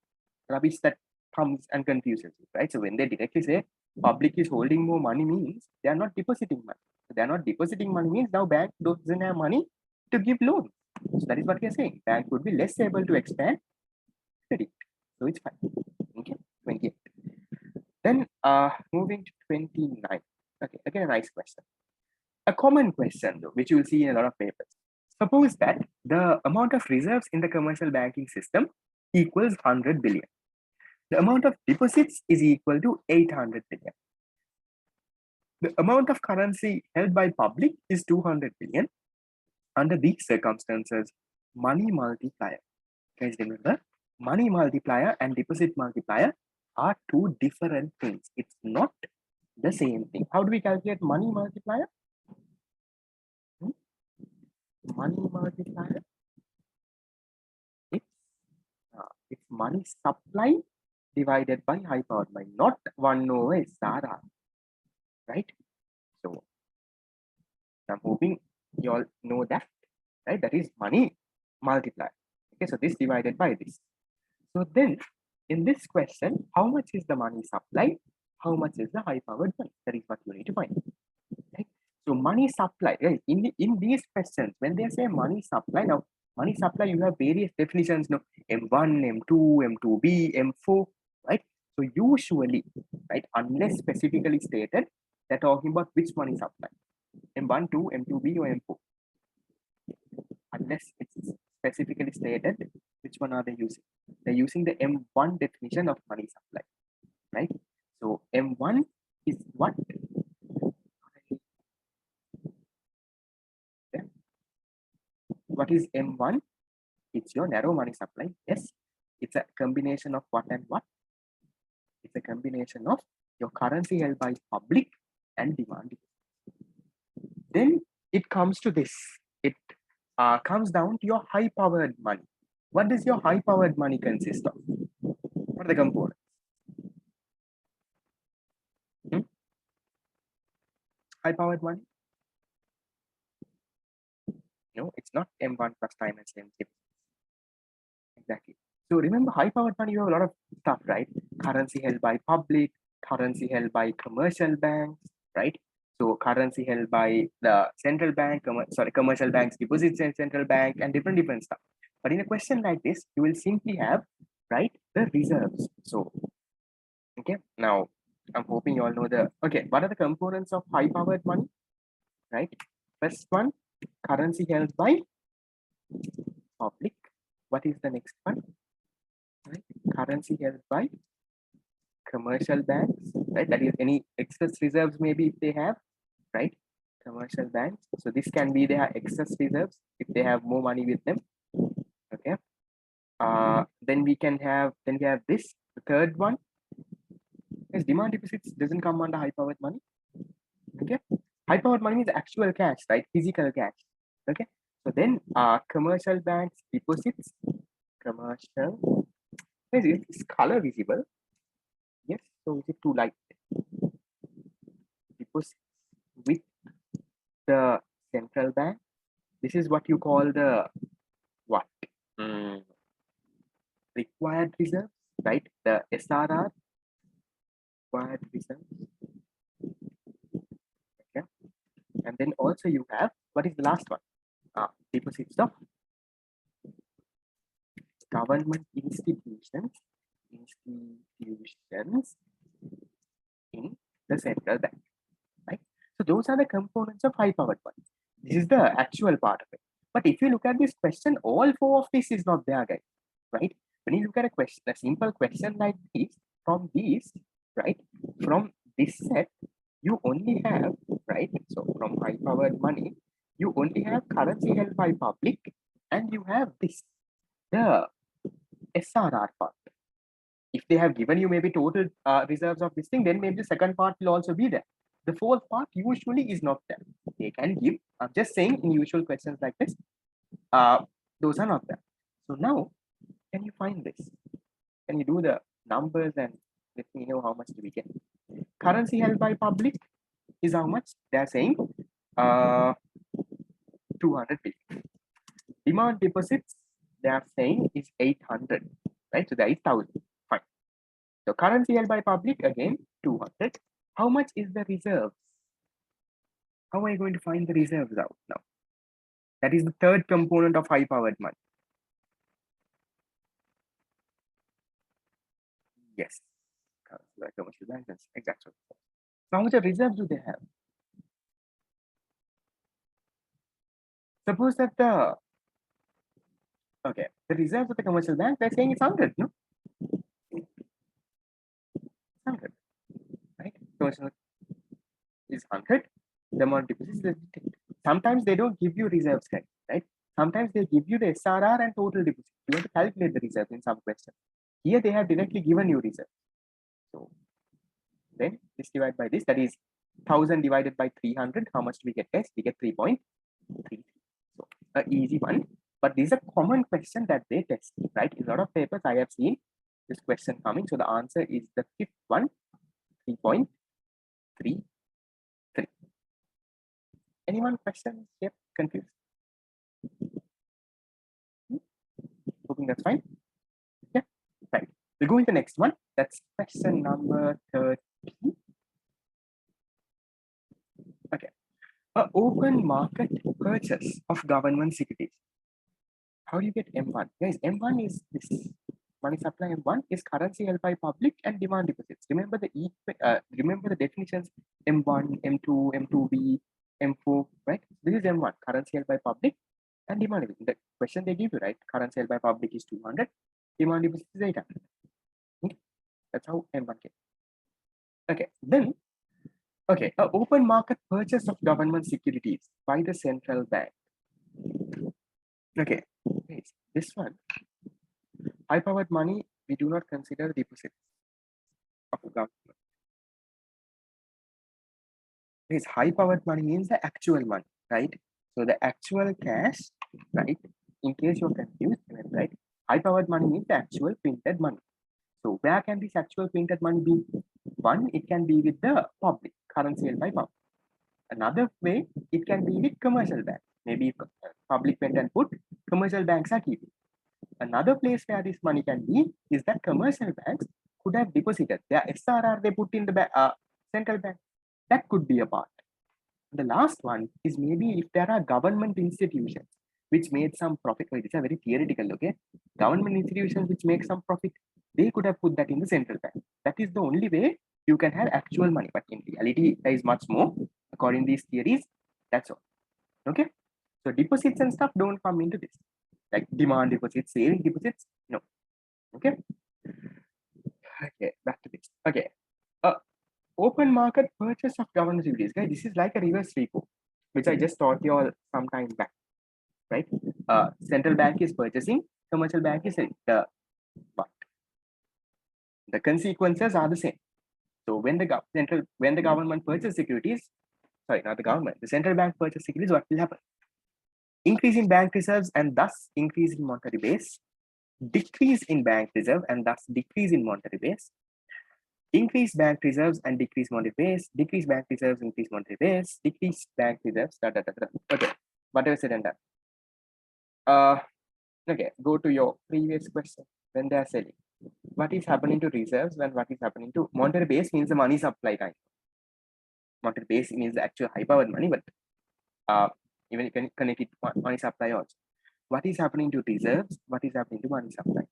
rubbish that comes and confuses you, right? So when they directly say public is holding more money means they are not depositing money. So they are not depositing money means now bank doesn't have money to give loans. So that is what we are saying. Bank would be less able to expand credit. So it's fine. Okay, 28. Then moving to 29. Okay, again a nice question. A common question though, which you will see in a lot of papers. Suppose that the amount of reserves in the commercial banking system equals 100 billion. The amount of deposits is equal to 800 billion. The amount of currency held by public is 200 billion. Under these circumstances, money multiplier. Guys, remember, money multiplier and deposit multiplier are two different things. It's not the same thing. How do we calculate money multiplier? Money multiplier, it's money supply divided by high powered money, not 1 over SRR, right? So I'm hoping you all know that, right? That is money multiplier. Okay, so this divided by this. So then in this question, how much is the money supply? How much is the high powered money? That is what you need to find. Right? So money supply, right? In these questions, when they say money supply, now money supply, you have various definitions, no? M1, M2, M2B, M4, right? So usually, right, unless specifically stated, they're talking about which money supply, M1, 2, M2B, or M4. Unless it's specifically stated, which one are they using? They're using the M1 definition of money supply, right? So M1 is what? What is M1? It's your narrow money supply. Yes, it's a combination of what and what? It's a combination of your currency held by public and demand. Then it comes to this. It comes down to your high powered money. What does your high powered money consist of? What are the components? High powered money? No, it's not M1 plus time and same chip. Exactly. So remember, high powered money, you have a lot of stuff, right? Currency held by public, currency held by commercial banks, right? So currency held by the central bank, commercial banks deposits in central bank, and different stuff. But in a question like this, you will simply have, right, the reserves. So, okay, now I'm hoping you all know okay, what are the components of high powered money, right? First one, currency held by public. What is the next one? Right? Currency held by commercial banks, right? That is any excess reserves maybe if they have, right? Commercial banks. So this can be their excess reserves if they have more money with them. Okay. Then we have this. The third one is demand deposits doesn't come under high powered money. Okay. High powered money is actual cash, right? Physical cash. Okay. So then commercial banks deposits, commercial, is color visible? Yes, so is it too light? Deposits with the central bank. This is what you call the what? Mm, required reserves, right? The SRR, required reserves. Okay. And then also you have, what is the last one? Deposits of government institutions in the central bank, right? So those are the components of high powered one. This is the actual part of it. But if you look at this question, all four of this is not there, guys, right? When you look at a question, a simple question like this, from these, right? From this set, you only have, right? So from high powered money, you only have currency held by public, and you have this, the SRR part. If they have given you maybe total reserves of this thing, then maybe the second part will also be there. The fourth part usually is not there. They can give, I'm just saying in usual questions like this, those are not there. So now, can you find this? Can you do the numbers and let me know how much do we get? Currency held by public is how much? They're saying 200 billion. Demand deposits, they are saying is 800, right? So the 8,000. Fine. So currency held by public, again, 200. How much is the reserves? How are you going to find the reserves out now? That is the third component of high powered money. Yes. Commercial bank, that's exactly. So how much of reserves do they have? Suppose that the reserves of the commercial bank, they're saying it's 100, no? 100, right? Commercial is 100. The amount deposits is 10. Sometimes they don't give you reserves, right? Sometimes they give you the SRR and total deposit. You have to calculate the reserve in some questions. Here they have directly given you reserve. So then this divided by this, that is 1000 divided by 300. How much do we get, guys? We get 3.33. So an easy one. But this is a common question that they test, right? In a lot of papers, I have seen this question coming. So the answer is the fifth one, 3.33. Anyone questions? Yep, confused. Hoping that's fine. Yeah, right. We'll go into the next one. That's question number 30. Okay. Open market purchase of government securities. How do you get M1? Guys, M1 is this. Money supply M1 is currency held by public and demand deposits. Remember the definitions M1, M2, M2B, M4, right? This is M1, currency held by public and demand deposits. The question they give you, right? Currency held by public is 200, demand deposits is 800. Okay? That's how M1 came. Okay, then, okay, open market purchase of government securities by the central bank. Okay, this one, high powered money, we do not consider deposits of the government. This high powered money means the actual money, right? So the actual cash, right? In case you're confused, right? High powered money means the actual printed money. So where can this actual printed money be? One, it can be with the public, currency held by public. Another way, it can be with commercial banks. Maybe public went and put, commercial banks are keeping. Another place where this money can be is that commercial banks could have deposited their SRR they put in the central bank. That could be a part. The last one is maybe if there are government institutions which made some profit. Wait, it's a very theoretical, okay? Government institutions which make some profit, they could have put that in the central bank. That is the only way you can have actual money. But in reality, there is much more. According to these theories, that's all. Okay? So deposits and stuff don't come into this. Like demand deposits, saving deposits, no. Okay? Okay, back to this. Okay. Open market purchase of government securities. Guys, this is like a reverse repo, which I just taught you all some time back, right? Central bank is purchasing, commercial bank is the what? The consequences are the same. So when the government purchase securities, sorry, not the government, the central bank purchase securities, what will happen? Increase in bank reserves and thus increase in monetary base, decrease in bank reserve and thus decrease in monetary base, Increase bank reserves and decrease monetary base, decrease bank reserves, increase monetary base, decrease bank reserves, Okay, whatever said and done. Okay, go to your previous question. When they are selling, what is happening to reserves and what is happening to monetary base means the money supply kind. Monetary base means the actual high powered money, but even you can connect it to money supply also. What is happening to reserves? What is happening to money supply?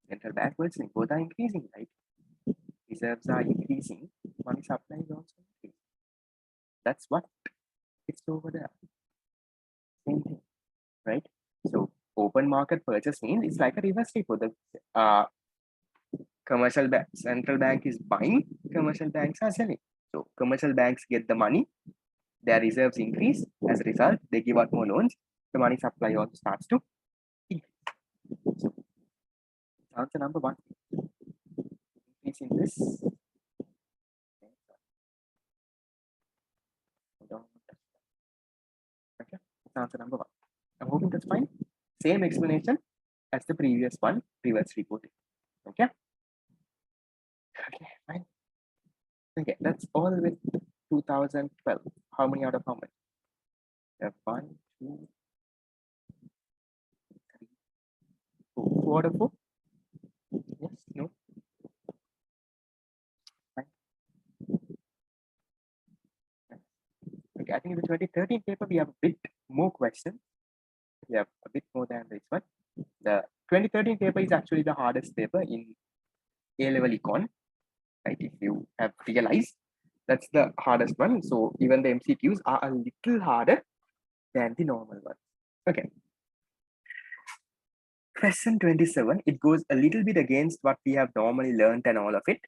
Central bank worsening, both are increasing, right? Reserves are increasing, money supply is also increasing. That's what it's over there. Same thing, right? So open market purchase means it's like a reverse repo. The commercial bank, central bank is buying, commercial banks are selling. So commercial banks get the money, their reserves increase. As a result, they give out more loans. The money supply also starts to increase. So answer number 1. Increase in this. Okay, that's answer number 1. I'm hoping that's fine. Same explanation as the previous one, reverse reporting. Okay. Okay, fine. Okay, that's all with 2012. How many out of how many? We have 1, 2, 3, 4. 4 out of 4? Yes, no. Fine. Okay, I think in the 2013 paper we have a bit more questions. We have a bit more than this one. The 2013 paper is actually the hardest paper in A-level econ, right? If you have realized, that's the hardest one. So even the MCQs are a little harder than the normal one. Okay. Question 27, it goes a little bit against what we have normally learned and all of it,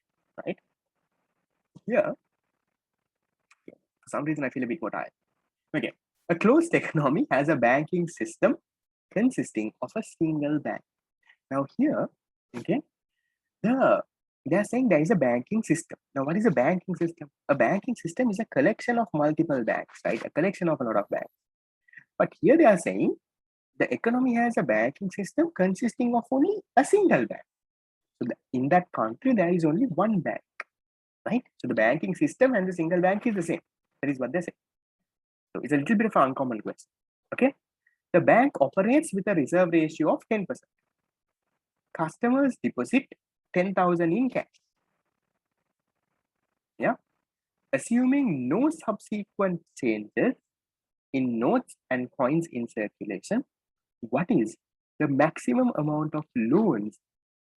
right? Here, for some reason I feel a bit more tired. Okay. A closed economy has a banking system consisting of a single bank. Now here, okay, they're saying there is a banking system. Now, what is a banking system? A banking system is a collection of multiple banks, right? A collection of a lot of banks. But here they are saying the economy has a banking system consisting of only a single bank. So in that country, there is only one bank, right? So the banking system and the single bank is the same. That is what they say. So it's a little bit of an uncommon question. Okay. The bank operates with a reserve ratio of 10%. Customers deposit 10,000 in cash. Yeah. Assuming no subsequent changes in notes and coins in circulation, what is the maximum amount of loans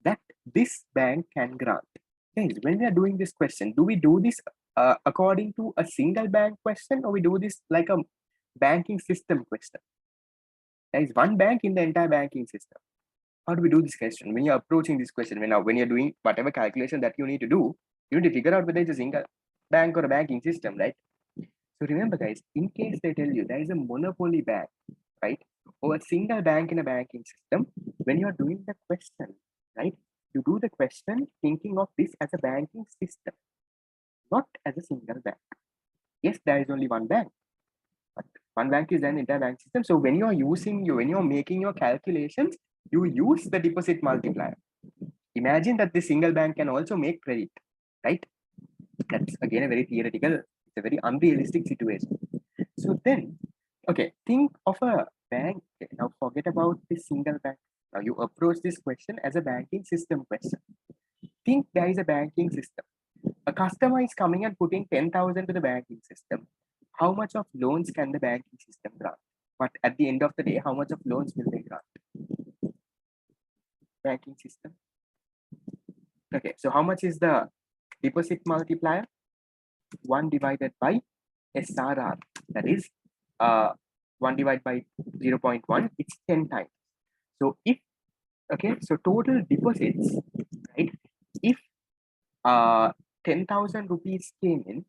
that this bank can grant? Guys, when we are doing this question, do we do this according to a single bank question, or we do this like a banking system question? There is one bank in the entire banking system. How do we do this question? When you're approaching this question, when you're doing whatever calculation that you need to do, you need to figure out whether it's a single bank or a banking system, right? So remember, guys, in case they tell you there is a monopoly bank, right, or a single bank in a banking system, when you're doing the question, right, you do the question thinking of this as a banking system, not as a single bank. Yes, there is only one bank, but one bank is an entire bank system. So when you're making your calculations, you use the deposit multiplier. Imagine that the single bank can also make credit, right? That's again a very theoretical, it's a very unrealistic situation. So then, okay, think of a bank. Now forget about the single bank. Now you approach this question as a banking system question. Think there is a banking system. A customer is coming and putting 10,000 to the banking system. How much of loans can the banking system grant? But at the end of the day, how much of loans will they grant? Banking system. Okay, so how much is the deposit multiplier? 1 divided by SRR, that is 1 divided by 0.1, it's 10 times. So if, okay, so total deposits, right, if 10,000 rupees came in,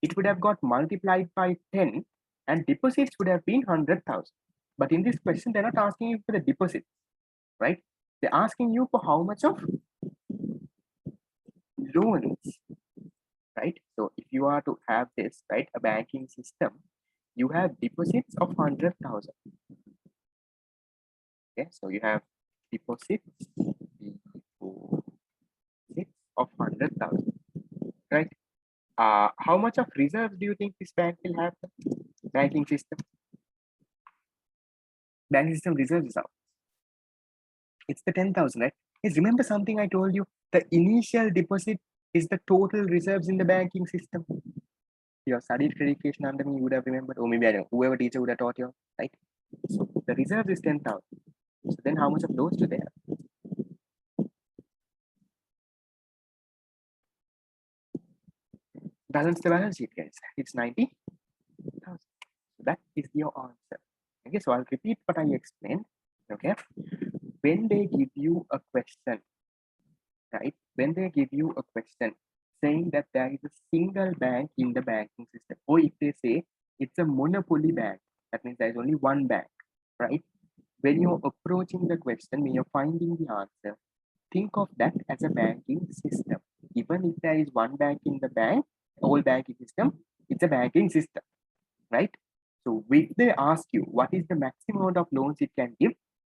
it would have got multiplied by 10 and deposits would have been 100,000. But in this question, they're not asking you for the deposit, right? They're asking you for how much of loans, right? So if you are to have this, right, a banking system, you have deposits of 100,000. Okay, so you have deposits deposits of 100,000, right? How much of reserves do you think this bank will have? Banking system. Banking system reserves is out. It's the 10,000, right? Yes, remember something I told you? The initial deposit is the total reserves in the banking system. You have studied credit creation under me, you would have remembered, or maybe I don't know, whoever teacher would have taught you, right? So the reserve is 10,000. So then how much of loans do they have? Balance the balance sheet, guys. It's 90,000. So that is your answer. Okay, so I'll repeat what I explained. Okay, when they give you a question, right? When they give you a question saying that there is a single bank in the banking system, or if they say it's a monopoly bank, that means there is only one bank, right? When you're approaching the question, when you're finding the answer, think of that as a banking system. Even if there is one bank in the bank, whole banking system, it's a banking system, right? So if they ask you what is the maximum amount of loans it can give,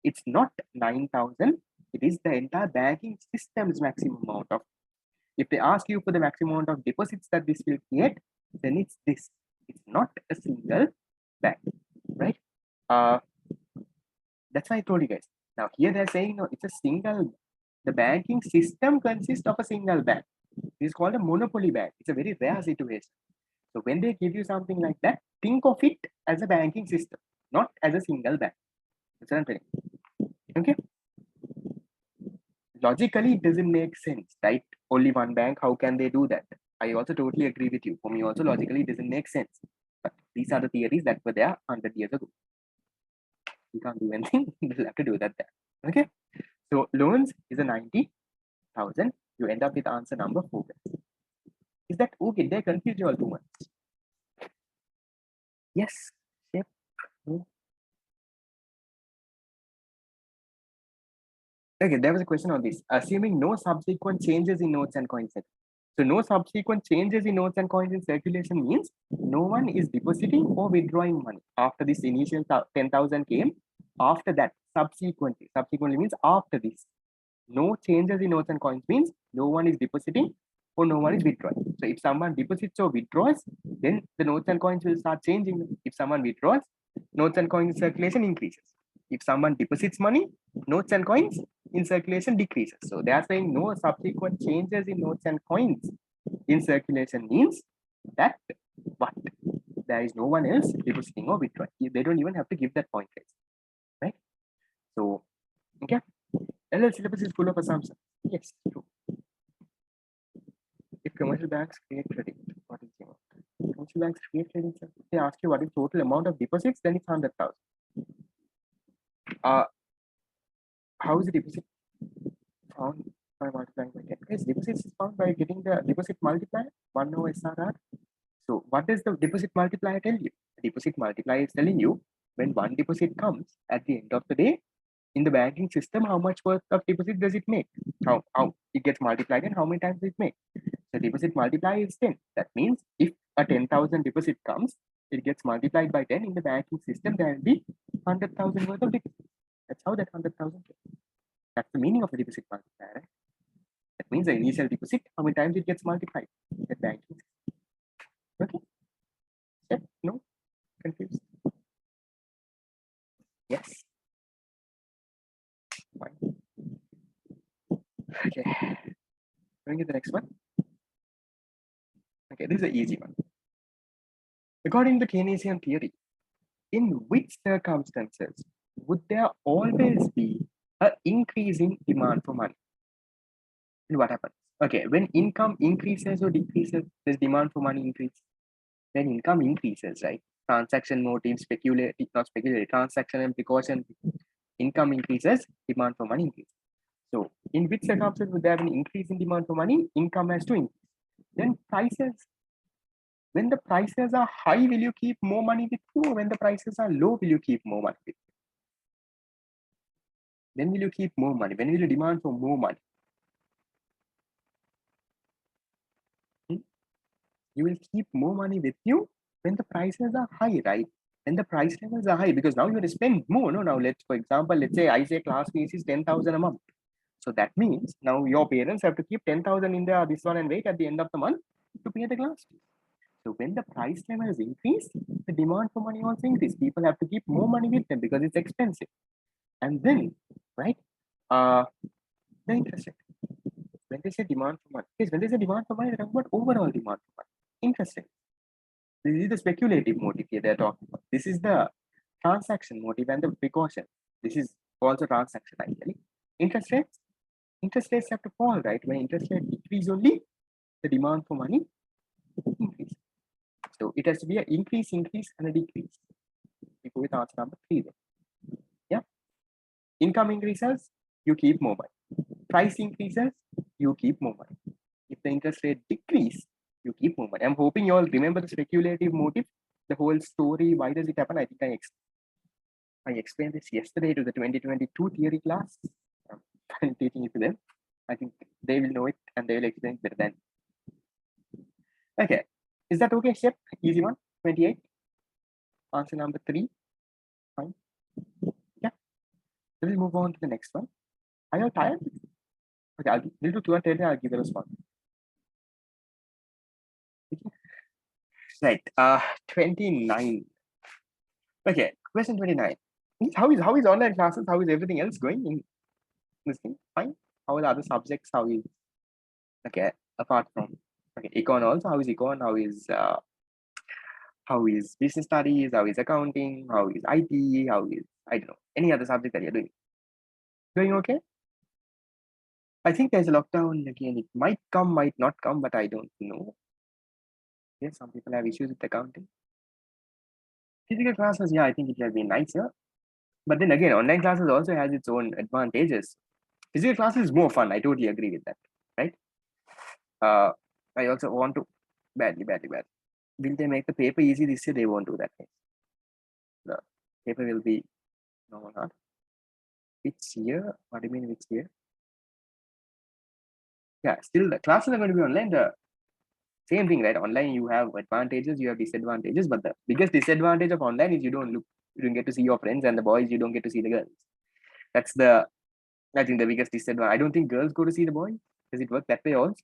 it's not 9,000, it is the entire banking system's maximum amount of. If they ask you for the maximum amount of deposits that this will create, then it's this. It's not a single bank, right? That's why I told you guys. Now here they're saying no, it's a single. The banking system consists of a single bank. This is called a monopoly bank. It's a very rare situation. So when they give you something like that, think of it as a banking system, not as a single bank. That's what I'm telling. Okay. Logically, it doesn't make sense, right? Only one bank. How can they do that? I also totally agree with you. For me, also logically, it doesn't make sense. But these are the theories that were there 100 years ago. You can't do anything. You'll have to do that there. Okay. So loans is a 90,000. You end up with answer number 4. Is that okay? They confuse you all too much. Yes. Yep. Okay, there was a question on this. Assuming no subsequent changes in notes and coins. So no subsequent changes in notes and coins in circulation means no one is depositing or withdrawing money after this initial 10,000 came. After that, subsequently means after this. No changes in notes and coins means no one is depositing or no one is withdrawing. So if someone deposits or withdraws, then the notes and coins will start changing. If someone withdraws, notes and coins in circulation increases. If someone deposits money, notes and coins in circulation decreases. So they are saying no subsequent changes in notes and coins in circulation means that what? There is no one else depositing or withdrawing. They don't even have to give that point, right? So, okay. LL syllabus is full of assumptions. Yes, true. If commercial banks create credit, what is the amount? Commercial banks create credit. If they ask you what is total amount of deposits, then it's 100,000. How is the deposit found by multiplying by 10? Yes, deposits is found by getting the deposit multiplier, 1 over SRR. So what does the deposit multiplier tell you? The deposit multiplier is telling you when one deposit comes at the end of the day, in the banking system, how much worth of deposit does it make? How it gets multiplied and how many times it makes? The deposit multiplier is 10. That means if a 10,000 deposit comes, it gets multiplied by 10 in the banking system, there will be 100,000 worth of deposit. That's how that 100,000 gets. That's the meaning of the deposit multiplier. Right? That means the initial deposit, how many times it gets multiplied? The banking system. Okay. Yep. No? Confused? Yes. Fine. Okay. Going to the next one. Okay, this is an easy one. According to Keynesian theory, in which circumstances would there always be an increasing demand for money? And what happens? Okay, when income increases or decreases, does demand for money increase? When income increases, right? Transaction motive, transaction and precaution, income increases, demand for money increases. So, in which circumstances would there have an increase in demand for money? Income has to increase. Then prices. When the prices are high, will you keep more money with you? When the prices are low, will you keep more money with you? When will you keep more money? When will you demand for more money? You will keep more money with you when the prices are high, right? When the price levels are high, because now you have to spend more. No, now let's, for example, let's say I say class fees is 10,000 a month. So that means now your parents have to keep 10,000 in there, this one, and wait at the end of the month to pay the class fees. So when the price level is increased, the demand for money also increases. People have to keep more money with them because it's expensive. And then, right, the interest rate. When they say demand for money, yes, when they say demand for money, they're talking about overall demand for money. Interest rate. This is the speculative motive here they're talking about. This is the transaction motive and the precaution. This is also transaction actually. Interest rates have to fall, right? When interest rate decrease only, the demand for money increase. So it has to be an increase, and a decrease. We go with answer number 3 then. Yeah. Income increases, you keep more money. Price increases, you keep more money. If the interest rate decrease, you keep more money. I'm hoping you all remember the speculative motive, the whole story. Why does it happen? I think I explained this yesterday to the 2022 theory class. I'm teaching it to them. I think they will know it and they will explain it better than. Okay. Is that okay, Shep? Easy one. 28. Answer number 3. Fine. Yeah. We'll move on to the next one. Are you tired? Okay, we'll do 2 and 10. I'll give a response. Right. 29. Okay. Question 29. How is online classes? How is everything else going in this thing? Fine. How are the other subjects? How is okay? Apart from econ also. How is econ? How is business studies? How is accounting? How is IT? How is I don't know any other subject that you're doing? Doing okay? I think there's a lockdown again. It might come, might not come, but I don't know. Yes, some people have issues with accounting. Physical classes, yeah, I think it has been nicer. But then again, online classes also has its own advantages. Physical classes is more fun. I totally agree with that, right? I also want to badly. Will they make the paper easy this year? They won't do that. The paper will be no, not. Which year? What do you mean which year? Yeah, still the classes are going to be online. The same thing, right? Online you have advantages, you have disadvantages, but the biggest disadvantage of online is you don't get to see your friends, and the boys you don't get to see the girls. That's I think the biggest disadvantage. I don't think girls go to see the boys. Does it work that way also?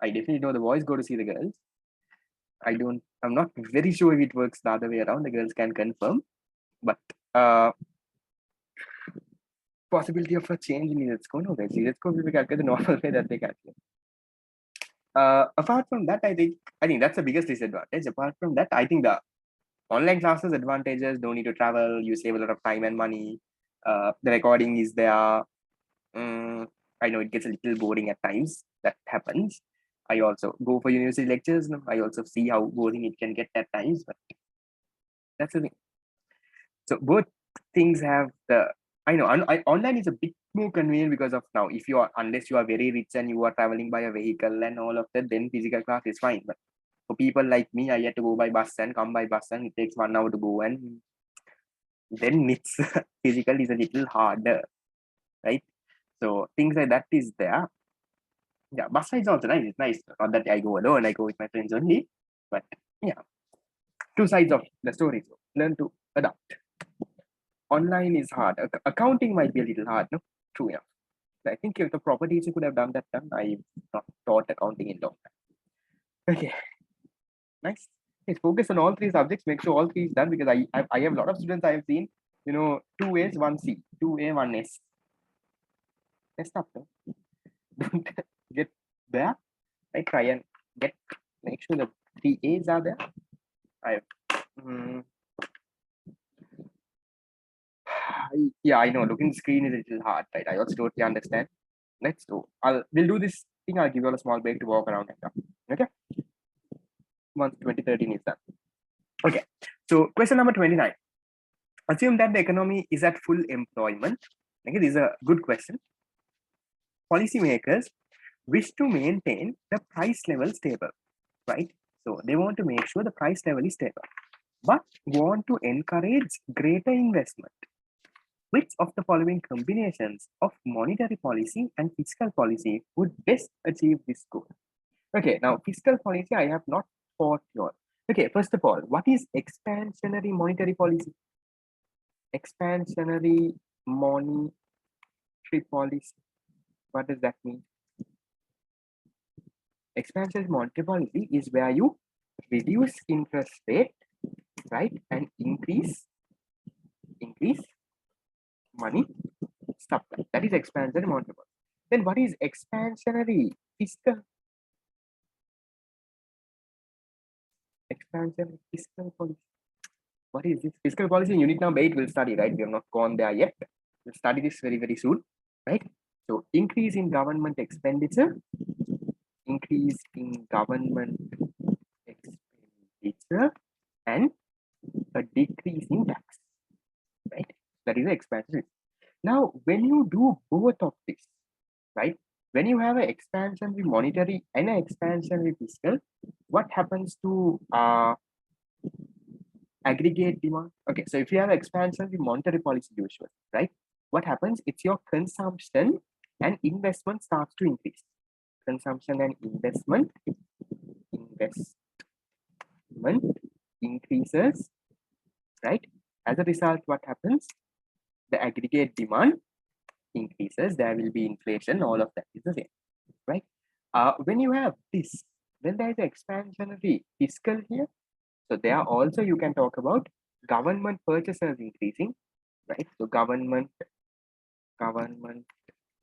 I definitely know the boys go to see the girls. I'm not very sure if it works the other way around. The girls can confirm, but possibility of a change in let's go. No, let's go. We calculate the normal way that they calculate. Apart from that, I think that's the biggest disadvantage. Apart from that, I think the online classes advantages, don't need to travel, you save a lot of time and money. The recording is there. I know it gets a little boring at times. That happens. I also go for university lectures. I also see how boring it can get at times, but that's the thing. So both things have I know online is a bit more convenient because of now. Unless you are very rich and you are traveling by a vehicle and all of that, then physical class is fine. But for people like me, I had to go by bus and come by bus, and it takes 1 hour to go, and then it's physical is a little harder, right? So things like that is there. Yeah, bus ride is also nice. It's nice. Not that I go alone, I go with my friends only. But yeah, 2 sides of the story. So learn to adapt. Online is hard. Accounting might be a little hard, no? True enough. I think if the proper teacher could have done that, I've not taught accounting in long time. Okay, nice. Okay, focus on all 3 subjects. Make sure all 3 is done because I have a lot of students I have seen, 2 A's, 1 C, 2 A, 1 S. Messed up, no? Don't get there. I try and make sure the 3 A's are there. Yeah, I know. Looking at the screen is a little hard, right? I also totally understand. Let's go. We'll do this thing. I'll give you all a small break to walk around and stuff. Okay. Once 2013 is done. Okay. So question number 29. Assume that the economy is at full employment. Okay, this is a good question. Policymakers wish to maintain the price level stable, right? So they want to make sure the price level is stable, but want to encourage greater investment. Which of the following combinations of monetary policy and fiscal policy would best achieve this goal? Okay, now fiscal policy, I have not taught you all. Okay, first of all, what is expansionary monetary policy? Expansionary monetary policy. What does that mean? Expansionary monetary policy is where you reduce interest rate, right, and increase money supply. That is expansionary monetary policy. Then what is expansionary fiscal? Expansionary fiscal policy. What is this? Fiscal policy in unit number 8 we'll study, right? We have not gone there yet. We'll study this very, very soon, right? So increase in government expenditure, increase in government expenditure, and a decrease in tax, right? That is the expansion. Now, when you do both of this, right? When you have an expansionary monetary and an expansionary fiscal, what happens to aggregate demand? Okay, so if you have expansionary monetary policy usual, right? What happens? It's your consumption and investment starts to increase. Consumption and investment increases, right? As a result, what happens? The aggregate demand increases, there will be inflation, all of that is the same, right? When you have this, then there is an expansionary fiscal here. So there also you can talk about government purchases increasing, right? So government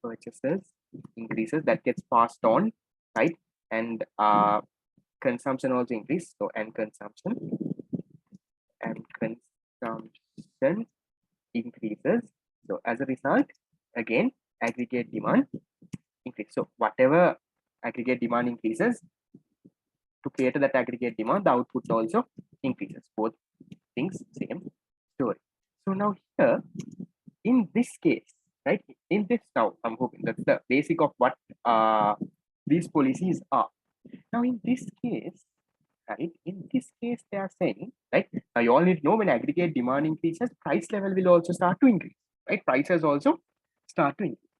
purchases increases, that gets passed on, right? And consumption also increase. So and consumption increases. So as a result, again, aggregate demand increase. So whatever aggregate demand increases, to cater that aggregate demand, the output also increases. Both things, same story. So now here, in this case, right? In this now, I'm hoping that's the basic of what these policies are. Now in this case, right? In this case, they are saying, right? Now you all need to know when aggregate demand increases, price level will also start to increase, right? Prices also start to increase.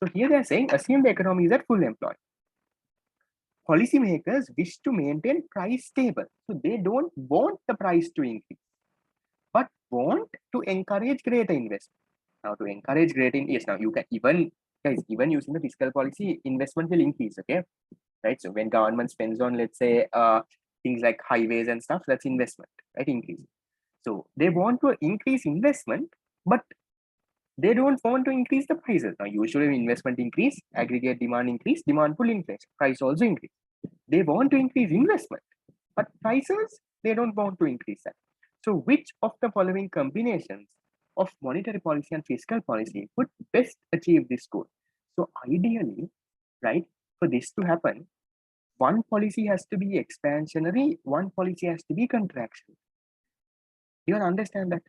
So here they are saying, assume the economy is at full employment. Policymakers wish to maintain price stable. So they don't want the price to increase, but want to encourage greater investment. Now to encourage greater, yes, now you can even, guys, even using the fiscal policy, investment will increase, okay? Right? So when government spends on, let's say, things like highways and stuff, that's investment, right? Increase. So they want to increase investment, but they don't want to increase the prices. Now, usually investment increase, aggregate demand increase, demand pull inflation, price also increase. They want to increase investment, but prices, they don't want to increase that. So which of the following combinations of monetary policy and fiscal policy would best achieve this goal? So ideally, right, for this to happen, one policy has to be expansionary, one policy has to be contraction. You understand that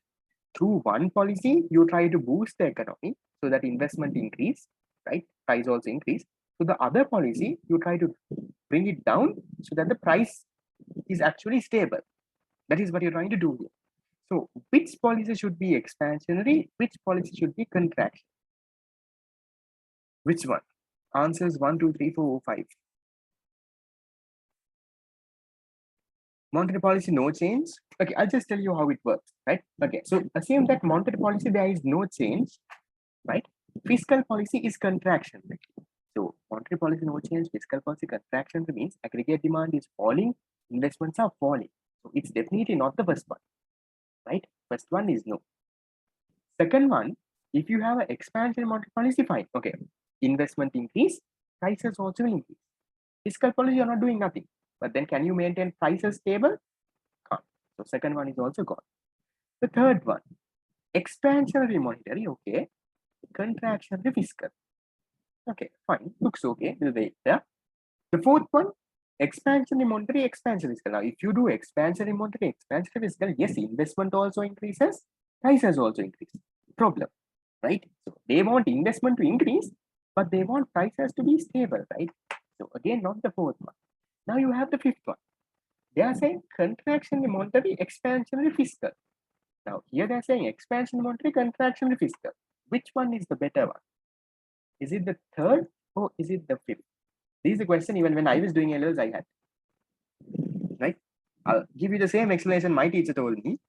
through one policy, you try to boost the economy so that investment increase, right? Price also increase. So the other policy, you try to bring it down so that the price is actually stable. That is what you're trying to do here. So which policy should be expansionary? Which policy should be contraction? Which one? Answers 1, 2, 3, 4, 5. Monetary policy, no change. Okay, I'll just tell you how it works, right? Okay, so assume that monetary policy, there is no change, right? Fiscal policy is contraction. So monetary policy, no change. Fiscal policy, contraction means aggregate demand is falling, investments are falling. So it's definitely not the first one, right? First one is no. Second one, if you have an expansion monetary policy, fine. Okay, investment increase, prices also will increase. Fiscal policy, you're not doing nothing. But then can you maintain prices stable? Can't. So second one is also gone. The third one, expansionary monetary, okay. Contractionary fiscal. Okay, fine. Looks okay. We'll wait there. The fourth one, expansionary monetary, expansionary fiscal. Now, if you do expansionary monetary, expansionary fiscal, yes, investment also increases, prices also increase. Problem, right? So they want investment to increase, but they want prices to be stable, right? So again, not the fourth one. Now you have the fifth one. They are saying contractionary monetary, expansionary fiscal. Now here they are saying expansion monetary, contractionary fiscal. Which one is the better one? Is it the third or is it the fifth? This is the question even when I was doing A-levels I had. Right? I'll give you the same explanation my teacher told me.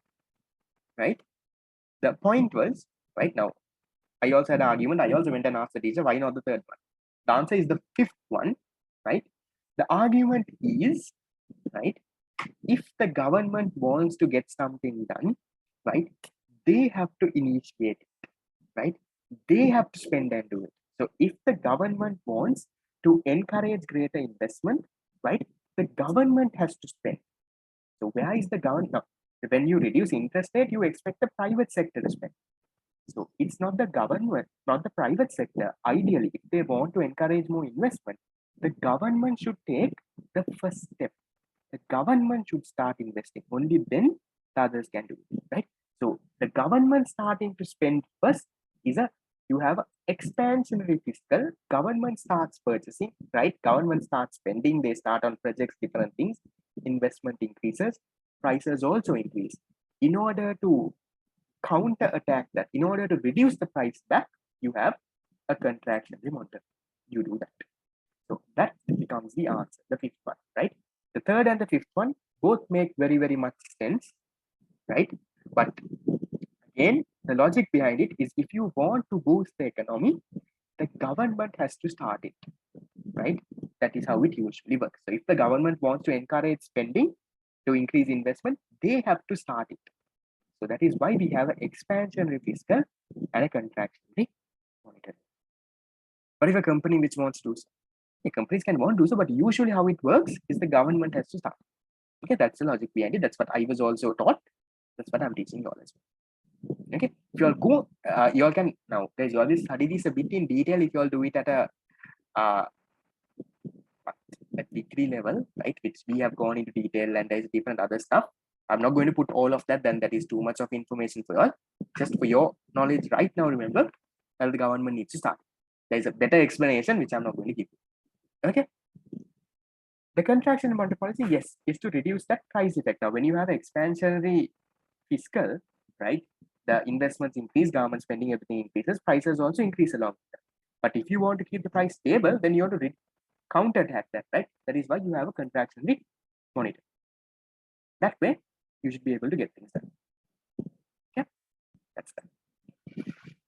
Right? The point was, right now, I also had an argument. I also went and asked the teacher, why not the third one? The answer is the fifth one, right? The argument is, right, if the government wants to get something done, right, they have to initiate it, right? They have to spend and do it. So if the government wants to encourage greater investment, right, the government has to spend. So where is the government? Now, when you reduce interest rate, you expect the private sector to spend. So it's not the government, not the private sector. Ideally, if they want to encourage more investment, the government should take the first step. The government should start investing. Only then the others can do it, right? So the government starting to spend first is you have an expansionary fiscal. Government starts purchasing, right? Government starts spending. They start on projects, different things. Investment increases. Prices also increase. In order to counter attack that, in order to reduce the price back, you have a contractionary model. You do that. So that becomes the answer, the fifth one, right? The third and the fifth one both make very, very much sense, right? But again, the logic behind it is if you want to boost the economy, the government has to start it, right? That is how it usually works. So if the government wants to encourage spending to increase investment, they have to start it. So that is why we have an expansionary fiscal and a contractionary monetary. But if a company which wants to do so, companies can want to do so, but usually how it works is the government has to start. Okay, that's the logic behind it. That's what I was also taught. That's what I'm teaching you all as well. Okay, if you all go, you all can now, guys, you always study this a bit in detail if you all do it at a degree level, right? Which we have gone into detail and there's different other stuff. I'm not going to put all of that, then that is too much of information for you all. Just for your knowledge right now, remember, well, the government needs to start. There's a better explanation which I'm not going to give you. Okay. The contraction in monetary policy, yes, is to reduce that price effect. Now, when you have expansionary fiscal, right, the investments increase, government spending, everything increases, prices also increase along with that. But if you want to keep the price stable, then you have to counterattack that, right? That is why you have a contractionary monetary. That way, you should be able to get things done. Yeah, that's that.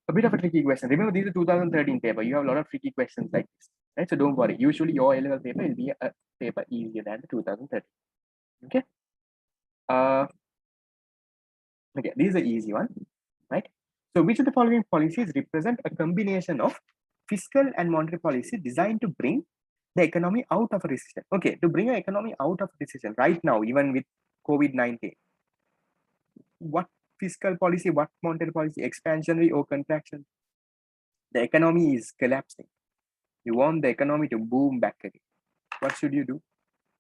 A bit of a tricky question. Remember, this is a 2013 paper. You have a lot of tricky questions like this, right? So don't worry. Usually, your A-level paper will be a paper easier than the 2013. Okay. Okay, this is an easy one, right? So which of the following policies represent a combination of fiscal and monetary policy designed to bring the economy out of a recession? Okay, to bring an economy out of a recession right now, even with COVID-19, what fiscal policy, what monetary policy, expansionary or contraction? The economy is collapsing. You want the economy to boom back again. What should you do?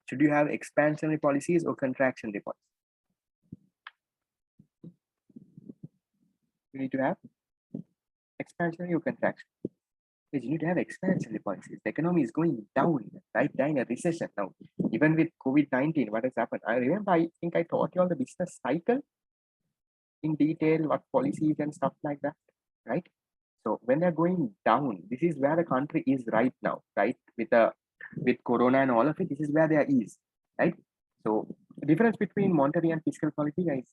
Should you have expansionary policies or contractionary policies? You need to have expansionary or contraction. You need to have expansionary policies. The economy is going down, right? Down a recession now. Even with COVID-19, what has happened? I remember, I think I taught you all the business cycle in detail, what policies and stuff like that, right? So when they're going down, this is where the country is right now, right? With Corona and all of it, this is where there is, right? So the difference between monetary and fiscal policy is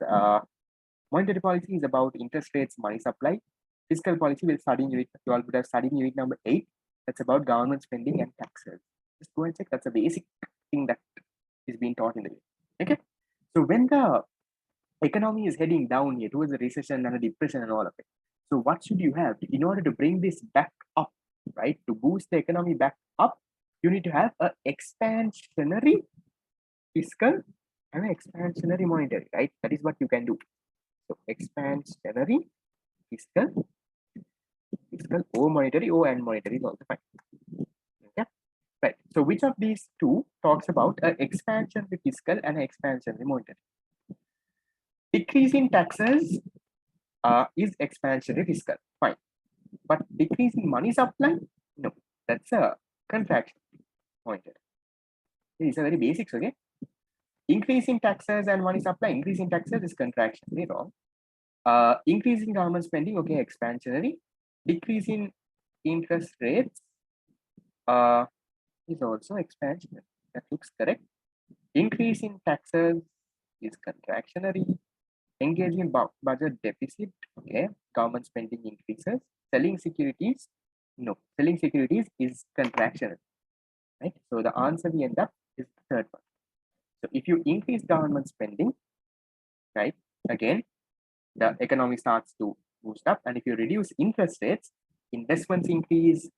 monetary policy is about interest rates, money supply. Fiscal policy will study unit, you all would have studied unit number 8. That's about government spending and taxes. Just go and check. That's a basic thing that is being taught in the unit. Okay. So when the economy is heading down here towards a recession and a depression and all of it, so what should you have in order to bring this back up, right? To boost the economy back up, you need to have an expansionary fiscal and an expansionary monetary, right? That is what you can do. So expansionary fiscal or monetary, and monetary is also fine. Okay, right. So which of these two talks about an expansionary fiscal and an expansionary monetary? Decreasing taxes is expansionary fiscal, fine. But decreasing money supply, no, that's a contraction monetary. These are very basics, okay? Increasing taxes and money supply, increasing taxes is contractionary, wrong. Increasing government spending, okay, expansionary. Decreasing interest rates is also expansionary. That looks correct. Increasing taxes is contractionary. Engaging in budget deficit, okay, government spending increases. Selling securities, No, selling securities is contractional, right? So the answer we end up is the third one. So if you increase government spending, right, again, the economy starts to boost up. And if you reduce interest rates, investments increase,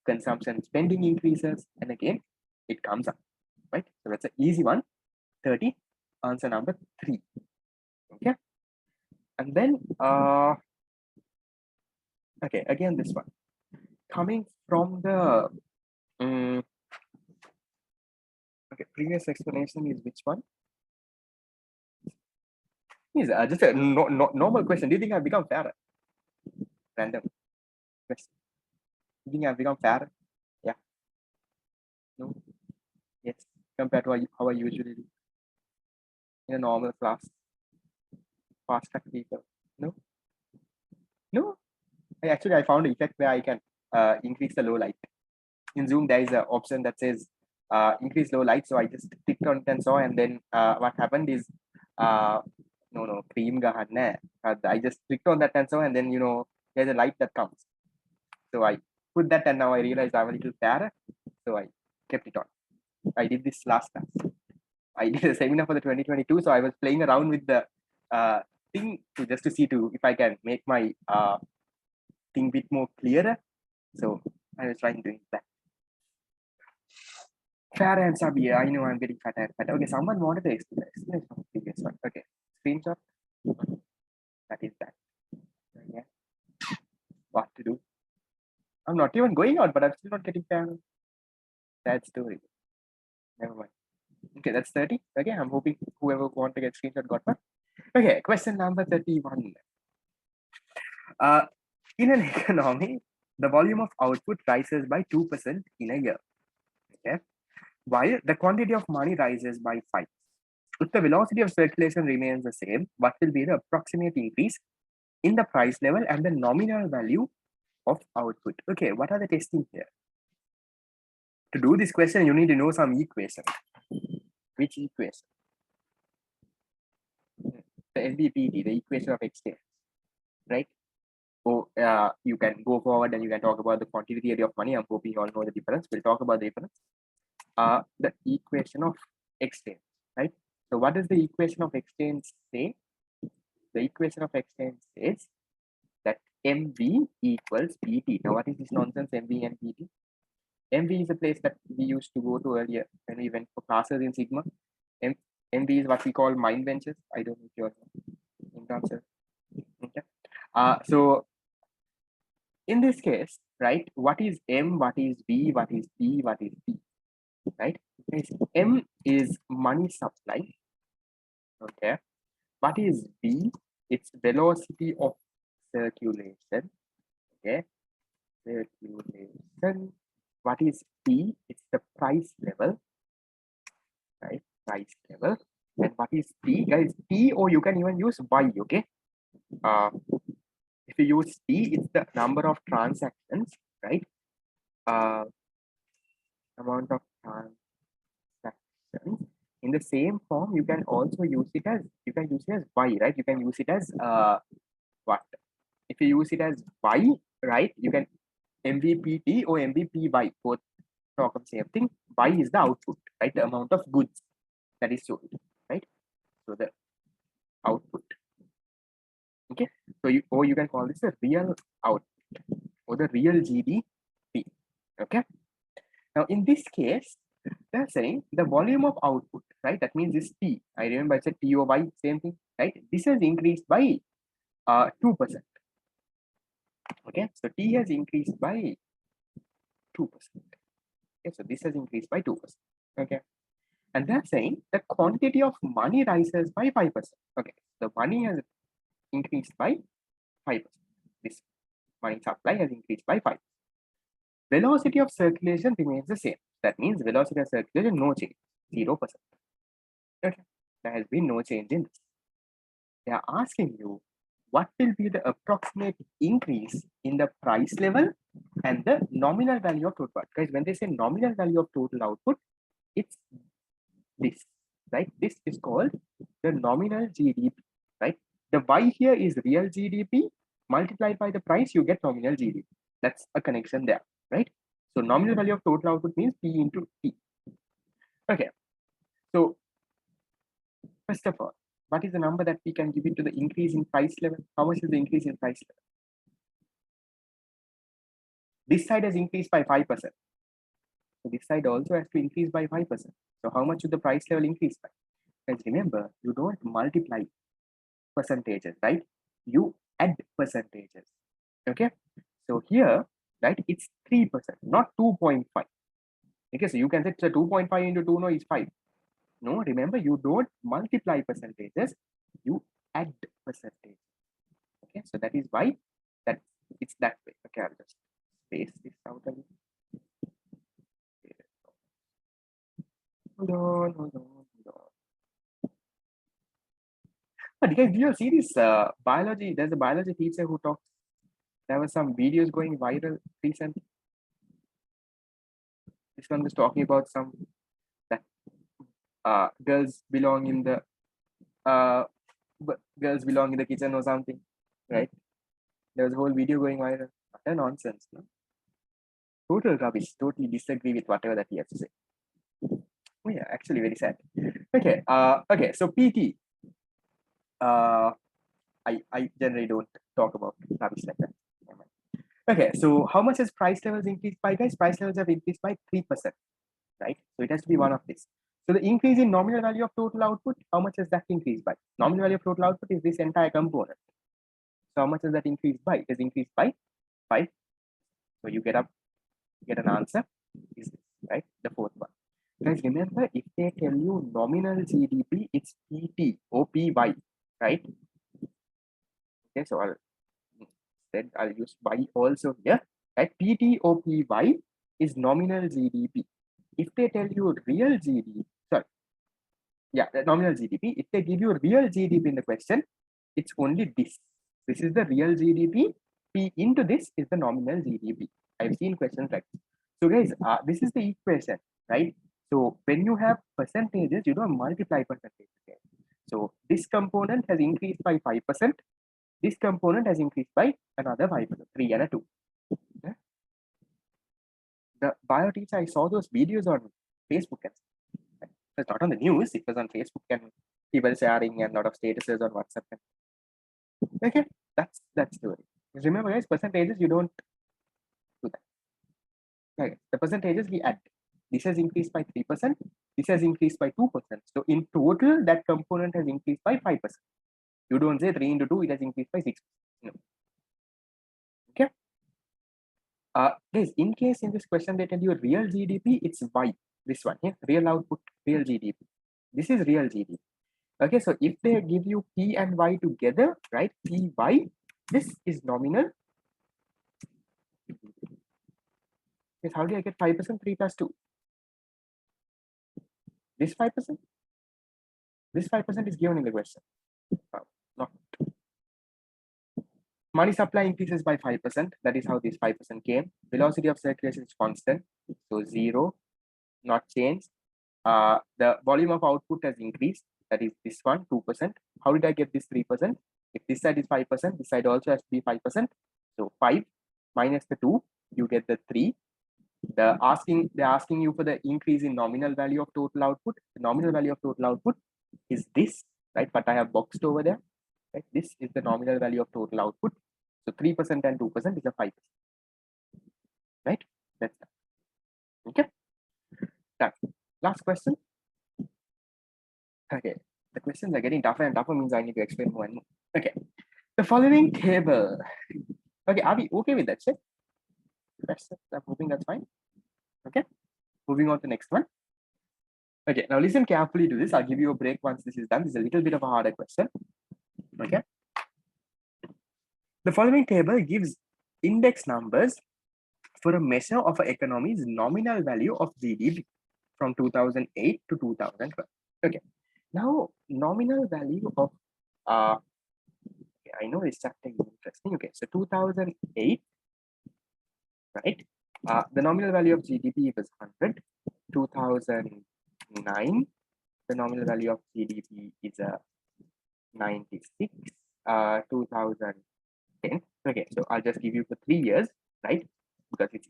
consumption spending increases, and again, it comes up, right? So that's an easy one. 30, answer number 3. Okay. And then, okay, again, this one. Coming from the, okay, previous explanation is which one? Is just a normal question. Do you think I've become fairer? Random question. Do you think I've become fairer? Yeah. No. Yes. Compared to how I usually do in a normal class. Fast track people. No. No. I found an effect where I can increase the low light. In Zoom, there is an option that says increase low light. So I just clicked on it and saw, and then what happened is no cream gahanna. I just clicked on that and saw, and then there's a light that comes. So I put that, and now I realized I'm a little fair, so I kept it on. I did this last class. I did a seminar for the 2022, so I was playing around with the thing just to see if I can make my thing bit more clearer. So I was trying doing that. Fair and sub, yeah, I know I'm getting fatter and fatter. Okay, someone wanted to explain from previous one. Okay, screenshot. That is that. Yeah. What to do? I'm not even going out, but I'm still not getting fair. Sad story. Never mind. Okay, that's 30. Okay, I'm hoping whoever want to get screenshot got one. Okay, question number 31. In an economy, the volume of output rises by 2% in a year. Okay, while the quantity of money rises by 5. If the velocity of circulation remains the same, what will be the approximate increase in the price level and the nominal value of output? Okay, what are the testing here? To do this question, you need to know some equation. Which equation? The NBPT, the equation of exchange, right? So you can go forward and you can talk about the quantity theory of money. I'm hoping you all know the difference. We'll talk about the difference. The equation of exchange, right? So what does the equation of exchange say? The equation of exchange says that MV equals PT. Now, what is this nonsense, MV and PT? MV is a place that we used to go to earlier when we went for classes in Sigma. MV is what we call mind benches. I don't know if you're in terms of. Okay. So in this case, right, what is M, what is V, what is P, what is P, right? M is money supply. Okay. What is V? It's velocity of circulation. Okay. Circulation. What is P? It's the price level. Right? Price level. And what is P? Guys, P, or you can even use Y. Okay. If you use T, it's the number of transactions, right? Amount of transactions. In the same form, you can also use it as Y, right? You can use it as what? If you use it as Y, right? You can MVPT or MVPY, both talk of the same thing. Y is the output, right? The amount of goods that is sold, right? So the output. Okay, so you can call this a real output or the real GDP. Okay, now in this case, they're saying the volume of output, right? That means this T. I remember I said T or Y, same thing, right? This has increased by 2%. Okay, so T has increased by 2%. Okay, so this has increased by 2%. Okay, and they're saying the quantity of money rises by 5%. Okay, the money has increased by 5%. This money supply has increased by 5%. Velocity of circulation remains the same. That means velocity of circulation, no change, 0%. Okay, there has been no change in this. They are asking you what will be the approximate increase in the price level and the nominal value of total output. Guys, when they say nominal value of total output, it's this, right? This is called the nominal GDP, right? The Y here is real GDP multiplied by the price, you get nominal GDP. That's a connection there, right? So nominal value of total output means P into T. Okay. So first of all, what is the number that we can give it to the increase in price level? How much is the increase in price level? This side has increased by 5%. So this side also has to increase by 5%. So how much should the price level increase by? Guys, remember, you don't multiply percentages, right? You add percentages. Okay. So here, right, it's 3%, not 2.5. Okay, so you can say 2.5 into 2 no is 5. No, remember, you don't multiply percentages, you add percentage. Okay, so that is why that it's that way. Okay, I'll just space this out a little. Hold on. But guys, do you see this biology? There's a biology teacher who talks. There were some videos going viral recently. This one was talking about some that girls belong in the kitchen or something, right? There was a whole video going viral. What a nonsense, no? Total rubbish. Totally disagree with whatever that he has to say. Oh yeah, actually very sad. Okay. Okay. So PT. I generally don't talk about rubbish like that. Okay. So how much has price levels increased by, guys? Price levels have increased by 3%, right? So it has to be one of these. So the increase in nominal value of total output, how much has that increased by? Nominal value of total output is this entire component. So how much has that increased by? It has increased by 5. So you get an answer. Is this, right? The fourth one. Guys, remember, if they tell you nominal GDP, it's PT, OPY, right? Okay, so I'll use Y also here, right? PT, OPY is nominal GDP. If they tell you real GDP, nominal GDP, if they give you real GDP in the question, it's only this. This is the real GDP. P into this is the nominal GDP. I've seen questions like this. So guys, this is the equation, right? So when you have percentages, you don't multiply percentages. So this component has increased by 5%. This component has increased by another 5%, 3 and a 2. Okay? The bio teacher, I saw those videos on Facebook. It was not on the news, it was on Facebook and people sharing and a lot of statuses on WhatsApp. Okay, that's the way. Remember guys, percentages, you don't do that. Okay, the percentages we add. This has increased by 3%. This has increased by 2%. So in total, that component has increased by 5%. You don't say 3 into 2, it has increased by 6. No. Okay. Guys, in case in this question they tell you real GDP, it's Y. This one here, real output, real GDP. This is real GDP. Okay, so if they give you P and Y together, right? PY, this is nominal. Yes, how do I get 5%? 3 plus 2. This 5%? This 5% is given in the question. Not. Money supply increases by 5%. That is how this 5% came. Velocity of circulation is constant. So 0, not changed. The volume of output has increased. That is this one, 2%. How did I get this 3%? If this side is 5%, this side also has to be 5%. So 5 minus the 2, you get the 3. They're asking you for the increase in nominal value of total output. The nominal value of total output is this, right? But I have boxed over there. Right? This is the nominal value of total output. So 3% and 2% is a 5%. Right? That's that. Okay. Done. Last question. Okay. The questions are getting tougher and tougher, means I need to explain more and more. Okay. The following table. Okay, are we okay with that, sir? I'm hoping that's fine. Okay. Moving on to the next one. Okay, now listen carefully to this. I'll give you a break once this is done. This is a little bit of a harder question. Okay. The following table gives index numbers for a measure of an economy's nominal value of GDP from 2008 to 2012. Okay. Now, nominal value of I know this chapter is interesting. Okay, so 2008, right? The nominal value of GDP was 100. 2009, the nominal value of GDP is 96. 2010. Okay, so I'll just give you for 3 years. right? Because it's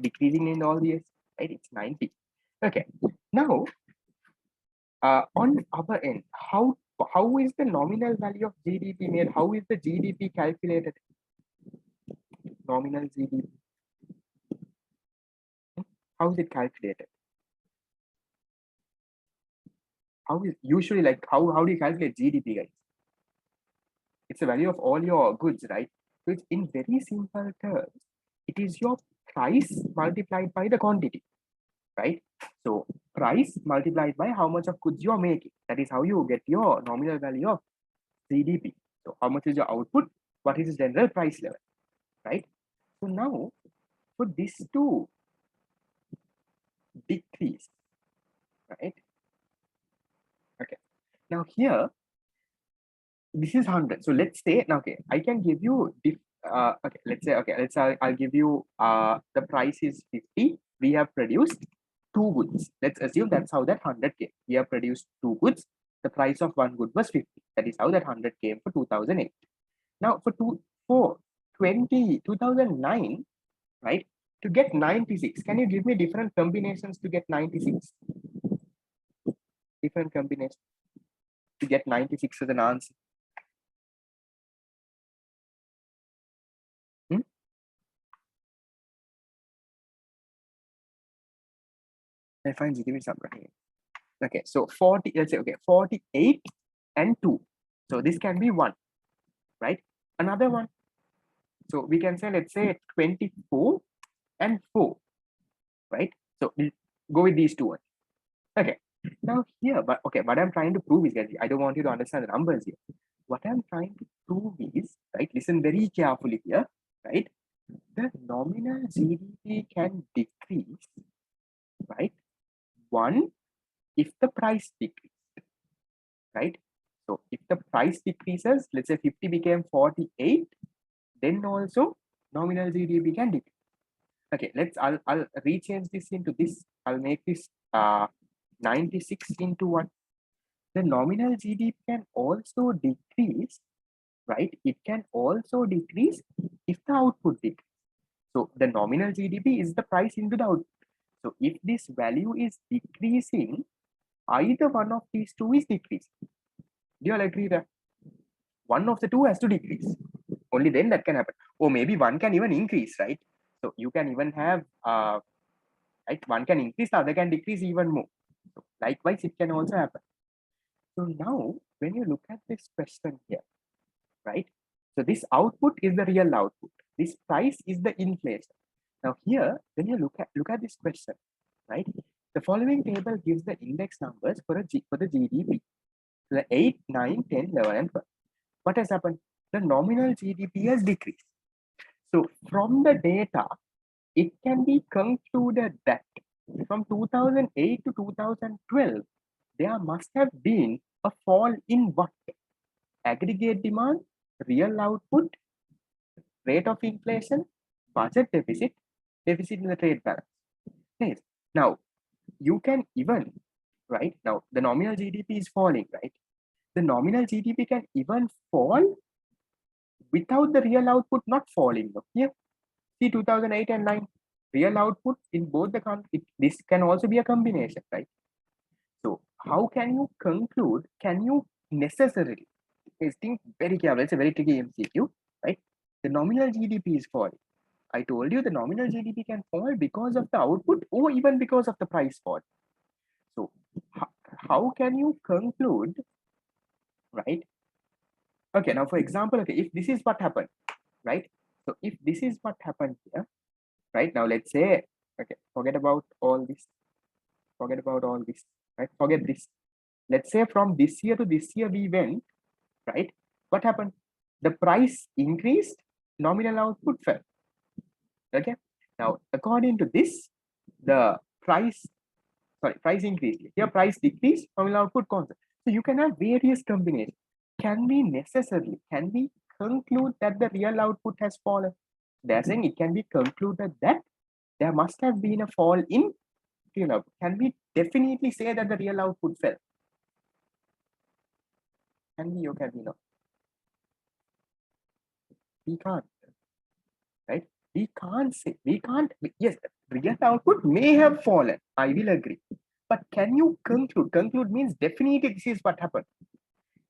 decreasing in all years, right? It's 90. Okay. Now, on our end, how is the nominal value of GDP made? How is the GDP calculated? Nominal GDP. How is it calculated? How is usually like how do you calculate GDP, guys? It's the value of all your goods, right? So it's in very simple terms, it is your price multiplied by the quantity, right? So price multiplied by how much of goods you are making. That is how you get your nominal value of GDP. So how much is your output? What is the general price level, right? So now for this to decrease, right? Okay. Now here, this is 100. So let's say, okay, I can give you, okay, let's say, okay, I'll give you, the price is 50. We have produced two goods. Let's assume that's how that 100 came. We have produced two goods. The price of one good was 50. That is how that 100 came for 2008. Now for 2009, right? To get 96, can you give me different combinations to get 96? Different combinations to get 96 as an answer. Hmm? I find GDP somewhere here. Okay, so 40, let's say, okay, 48 and 2. So this can be 1, right? Another one. So we can say, let's say 24 and 4, right? So we'll go with these two ones. Okay. Now here, but okay, what I'm trying to prove is, guys, I don't want you to understand the numbers here. What I'm trying to prove is, right, listen very carefully here, right? The nominal GDP can decrease, right? 1, if the price decreases, right? So if the price decreases, let's say 50 became 48, then also nominal GDP can decrease. Okay, I'll rechange this into this. I'll make this 96 into 1. The nominal GDP can also decrease, right? It can also decrease if the output decreases. So the nominal GDP is the price into the output. So if this value is decreasing, either one of these two is decreasing. Do you all agree that one of the two has to decrease? Only then that can happen. Or maybe one can even increase, right? So you can even have, right? One can increase, the other can decrease even more. So likewise, it can also happen. So now, when you look at this question here, right? So this output is the real output. This price is the inflation. Now here, when you look at this question, right? The following table gives the index numbers for the GDP. The 8, 9, 10, 11, and 12. What has happened? The nominal GDP has decreased. So from the data, it can be concluded that from 2008 to 2012, there must have been a fall in what? Aggregate demand, real output, rate of inflation, budget deficit, deficit in the trade balance. Yes. Now, you can even, right? Now, the nominal GDP is falling, right? The nominal GDP can even fall without the real output not falling. Here, see 2008 and 9, real output in both the countries. This can also be a combination, right? So, how can you conclude? Can you necessarily? Think very careful. It's a very tricky MCQ, right? The nominal GDP is falling. I told you the nominal GDP can fall because of the output or even because of the price fall. So, how can you conclude, right? Okay, now for example, okay, if this is what happened, right? So if this is what happened here, right? Now let's say, okay, forget about all this, right? Forget this. Let's say from this year to this year we went, right? What happened? The price increased, nominal output fell. Okay. Now, according to this, the price increased. Here price decreased, nominal output constant. So you can have various combinations. Can we conclude that the real output has fallen? They're saying it can be concluded that there must have been a fall in real output. Can we definitely say that the real output fell? Can we or can we not? We can't, right? We can't say, yes, real output may have fallen. I will agree. But can you conclude? Conclude means definitely this is what happened.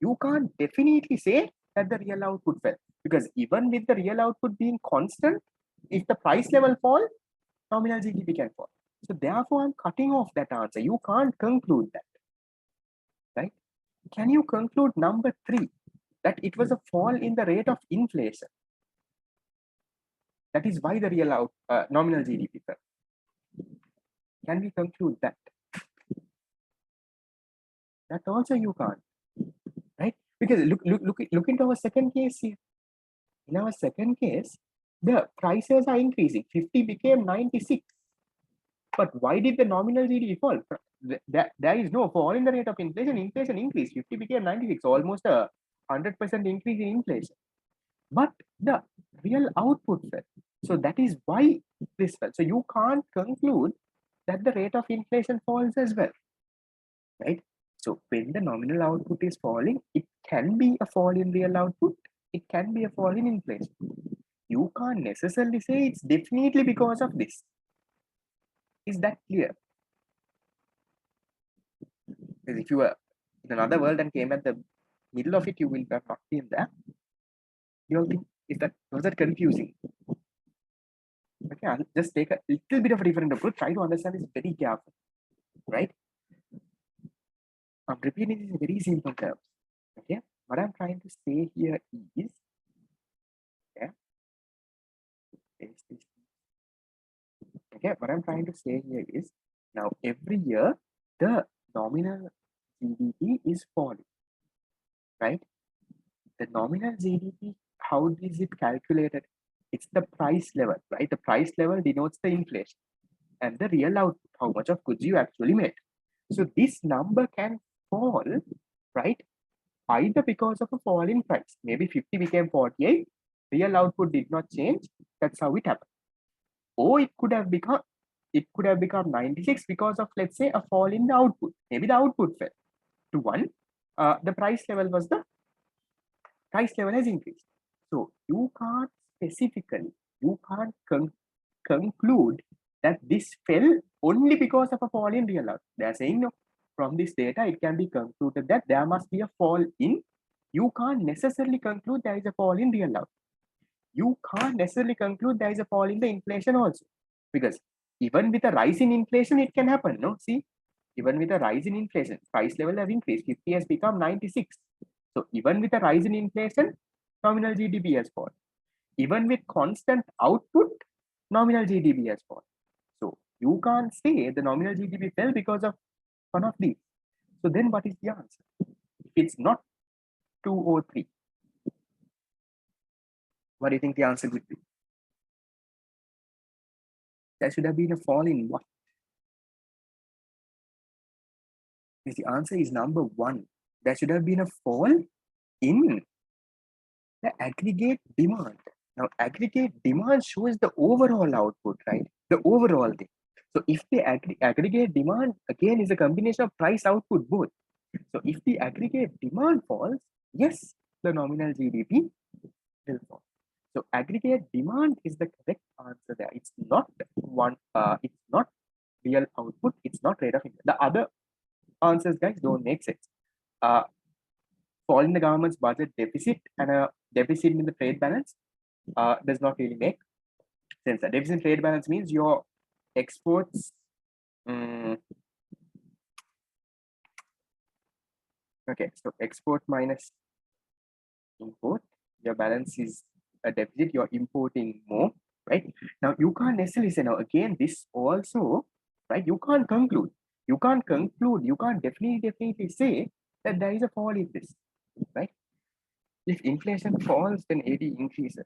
You can't definitely say that the real output fell, because even with the real output being constant, if the price level fall, nominal GDP can fall. So therefore, I'm cutting off that answer. You can't conclude that, right? Can you conclude number 3, that it was a fall in the rate of inflation? That is why the real nominal GDP fell. Can we conclude that? That also you can't, right? Because look into our second case here. In our second case, the prices are increasing. 50 became 96. But why did the nominal GDP fall? There is no fall in the rate of inflation. Inflation increased. 50 became 96, almost a 100% increase in inflation. But the real output fell. So that is why this fell. So you can't conclude that the rate of inflation falls as well, right? So when the nominal output is falling, it can be a fall in real output. It can be a fall in inflation. You can't necessarily say it's definitely because of this. Is that clear? Because if you were in another world and came at the middle of it, you will have not been there. You all think, was that confusing? Okay, I'll just take a little bit of a different approach. Try to understand this very carefully, right? I'm repeating this in very simple terms. Okay, what I'm trying to say here is, okay, what I'm trying to say here is, now every year the nominal GDP is falling, right? The nominal GDP, how is it calculated? It's the price level, right? The price level denotes the inflation and the real output, how much of goods you actually made. So this number can fall, right? Either because of a fall in price. Maybe 50 became 48, real output did not change. That's how it happened. Or it could have become 96 because of, let's say, a fall in the output. Maybe the output fell to 1. The price level has increased. So you can't specifically, conclude that this fell only because of a fall in real output. They are saying, no, from this data, it can be concluded that there must be a fall in. You can't necessarily conclude there is a fall in real output. You can't necessarily conclude there is a fall in the inflation also, because even with a rise in inflation, it can happen. No, see, even with a rise in inflation, price level have increased. 50 has become 96. So even with a rise in inflation, nominal GDP has fallen. Even with constant output, nominal GDP has fallen. So you can't say the nominal GDP fell because of one of these. So then what is the answer? If it's not 2 or 3, what do you think the answer would be? There should have been a fall in what? Because the answer is number 1. There should have been a fall in the aggregate demand. Now, aggregate demand shows the overall output, right? The overall thing. So if the aggregate demand, again, is a combination of price, output, both. So if the aggregate demand falls, yes, the nominal GDP will fall. So aggregate demand is the correct answer there. It's not it's not real output. It's not rate of interest. The other answers, guys, don't make sense. Fall in the government's budget deficit and a deficit in the trade balance does not really make sense. A deficit in trade balance means your exports. Okay, so export minus import, your balance is a deficit, you're importing more, right? Now you can't necessarily say, now again, this also, right? You can't conclude, you can't definitely say that there is a fall in this, right? If inflation falls, then AD increases.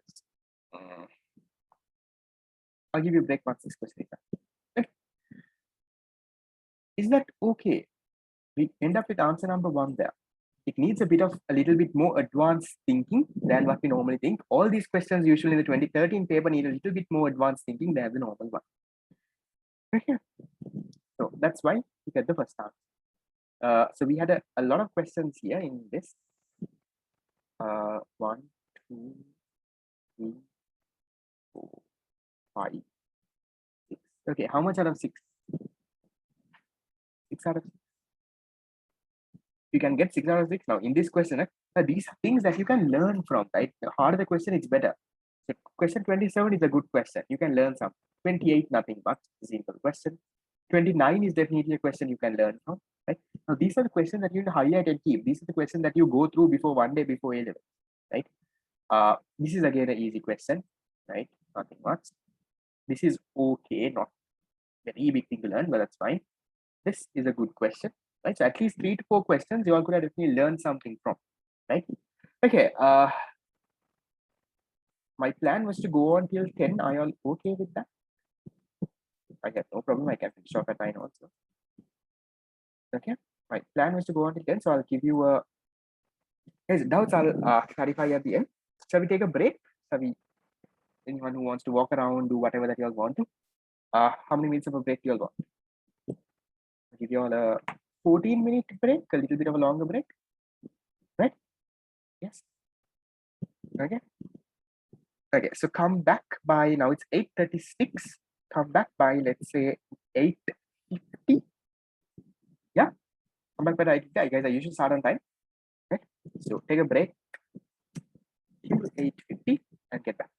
I'll give you a break once this question is done. Okay. Is that okay? We end up with answer number 1 there. It needs a little bit more advanced thinking than what we normally think. All these questions usually in the 2013 paper need a little bit more advanced thinking than the normal one. Okay. So that's why we get the first answer. So we had a lot of questions here in this. 1, 2, 3, 4, 5, 6. Okay, how much out of 6? 6 out of 6. You can get 6 out of 6. Now, in this question, these things that you can learn from, right? The harder the question, it's better. So, question 27 is a good question. You can learn some. 28, nothing much. Simple question. 29 is definitely a question you can learn from, right? Now, these are the questions that you highlight and keep. These are the questions that you go through before one day before A level, right? This is again an easy question, right? Nothing much. This is okay, not very big thing to learn, but that's fine. This is a good question, right? So at least 3 to 4 questions you all could have definitely learned something from, right? Okay. My plan was to go on till 10. Are you all okay with that? I have no problem. I can finish off at 9 also. Okay. My plan was to go on till 10, so I'll give you a. Guys, doubts I'll clarify at the end. Shall we take a break? Shall we? Anyone who wants to walk around, do whatever that you all want to. How many minutes of a break do you all want? I'll give you all a 14-minute break, a little bit of a longer break, right? Yes. Okay. Okay, so come back by, now it's 8:36. Come back by, let's say, 8:50. Yeah, come back by 8:50. Guys, I usually start on time. Okay, so take a break till 8:50 and get back.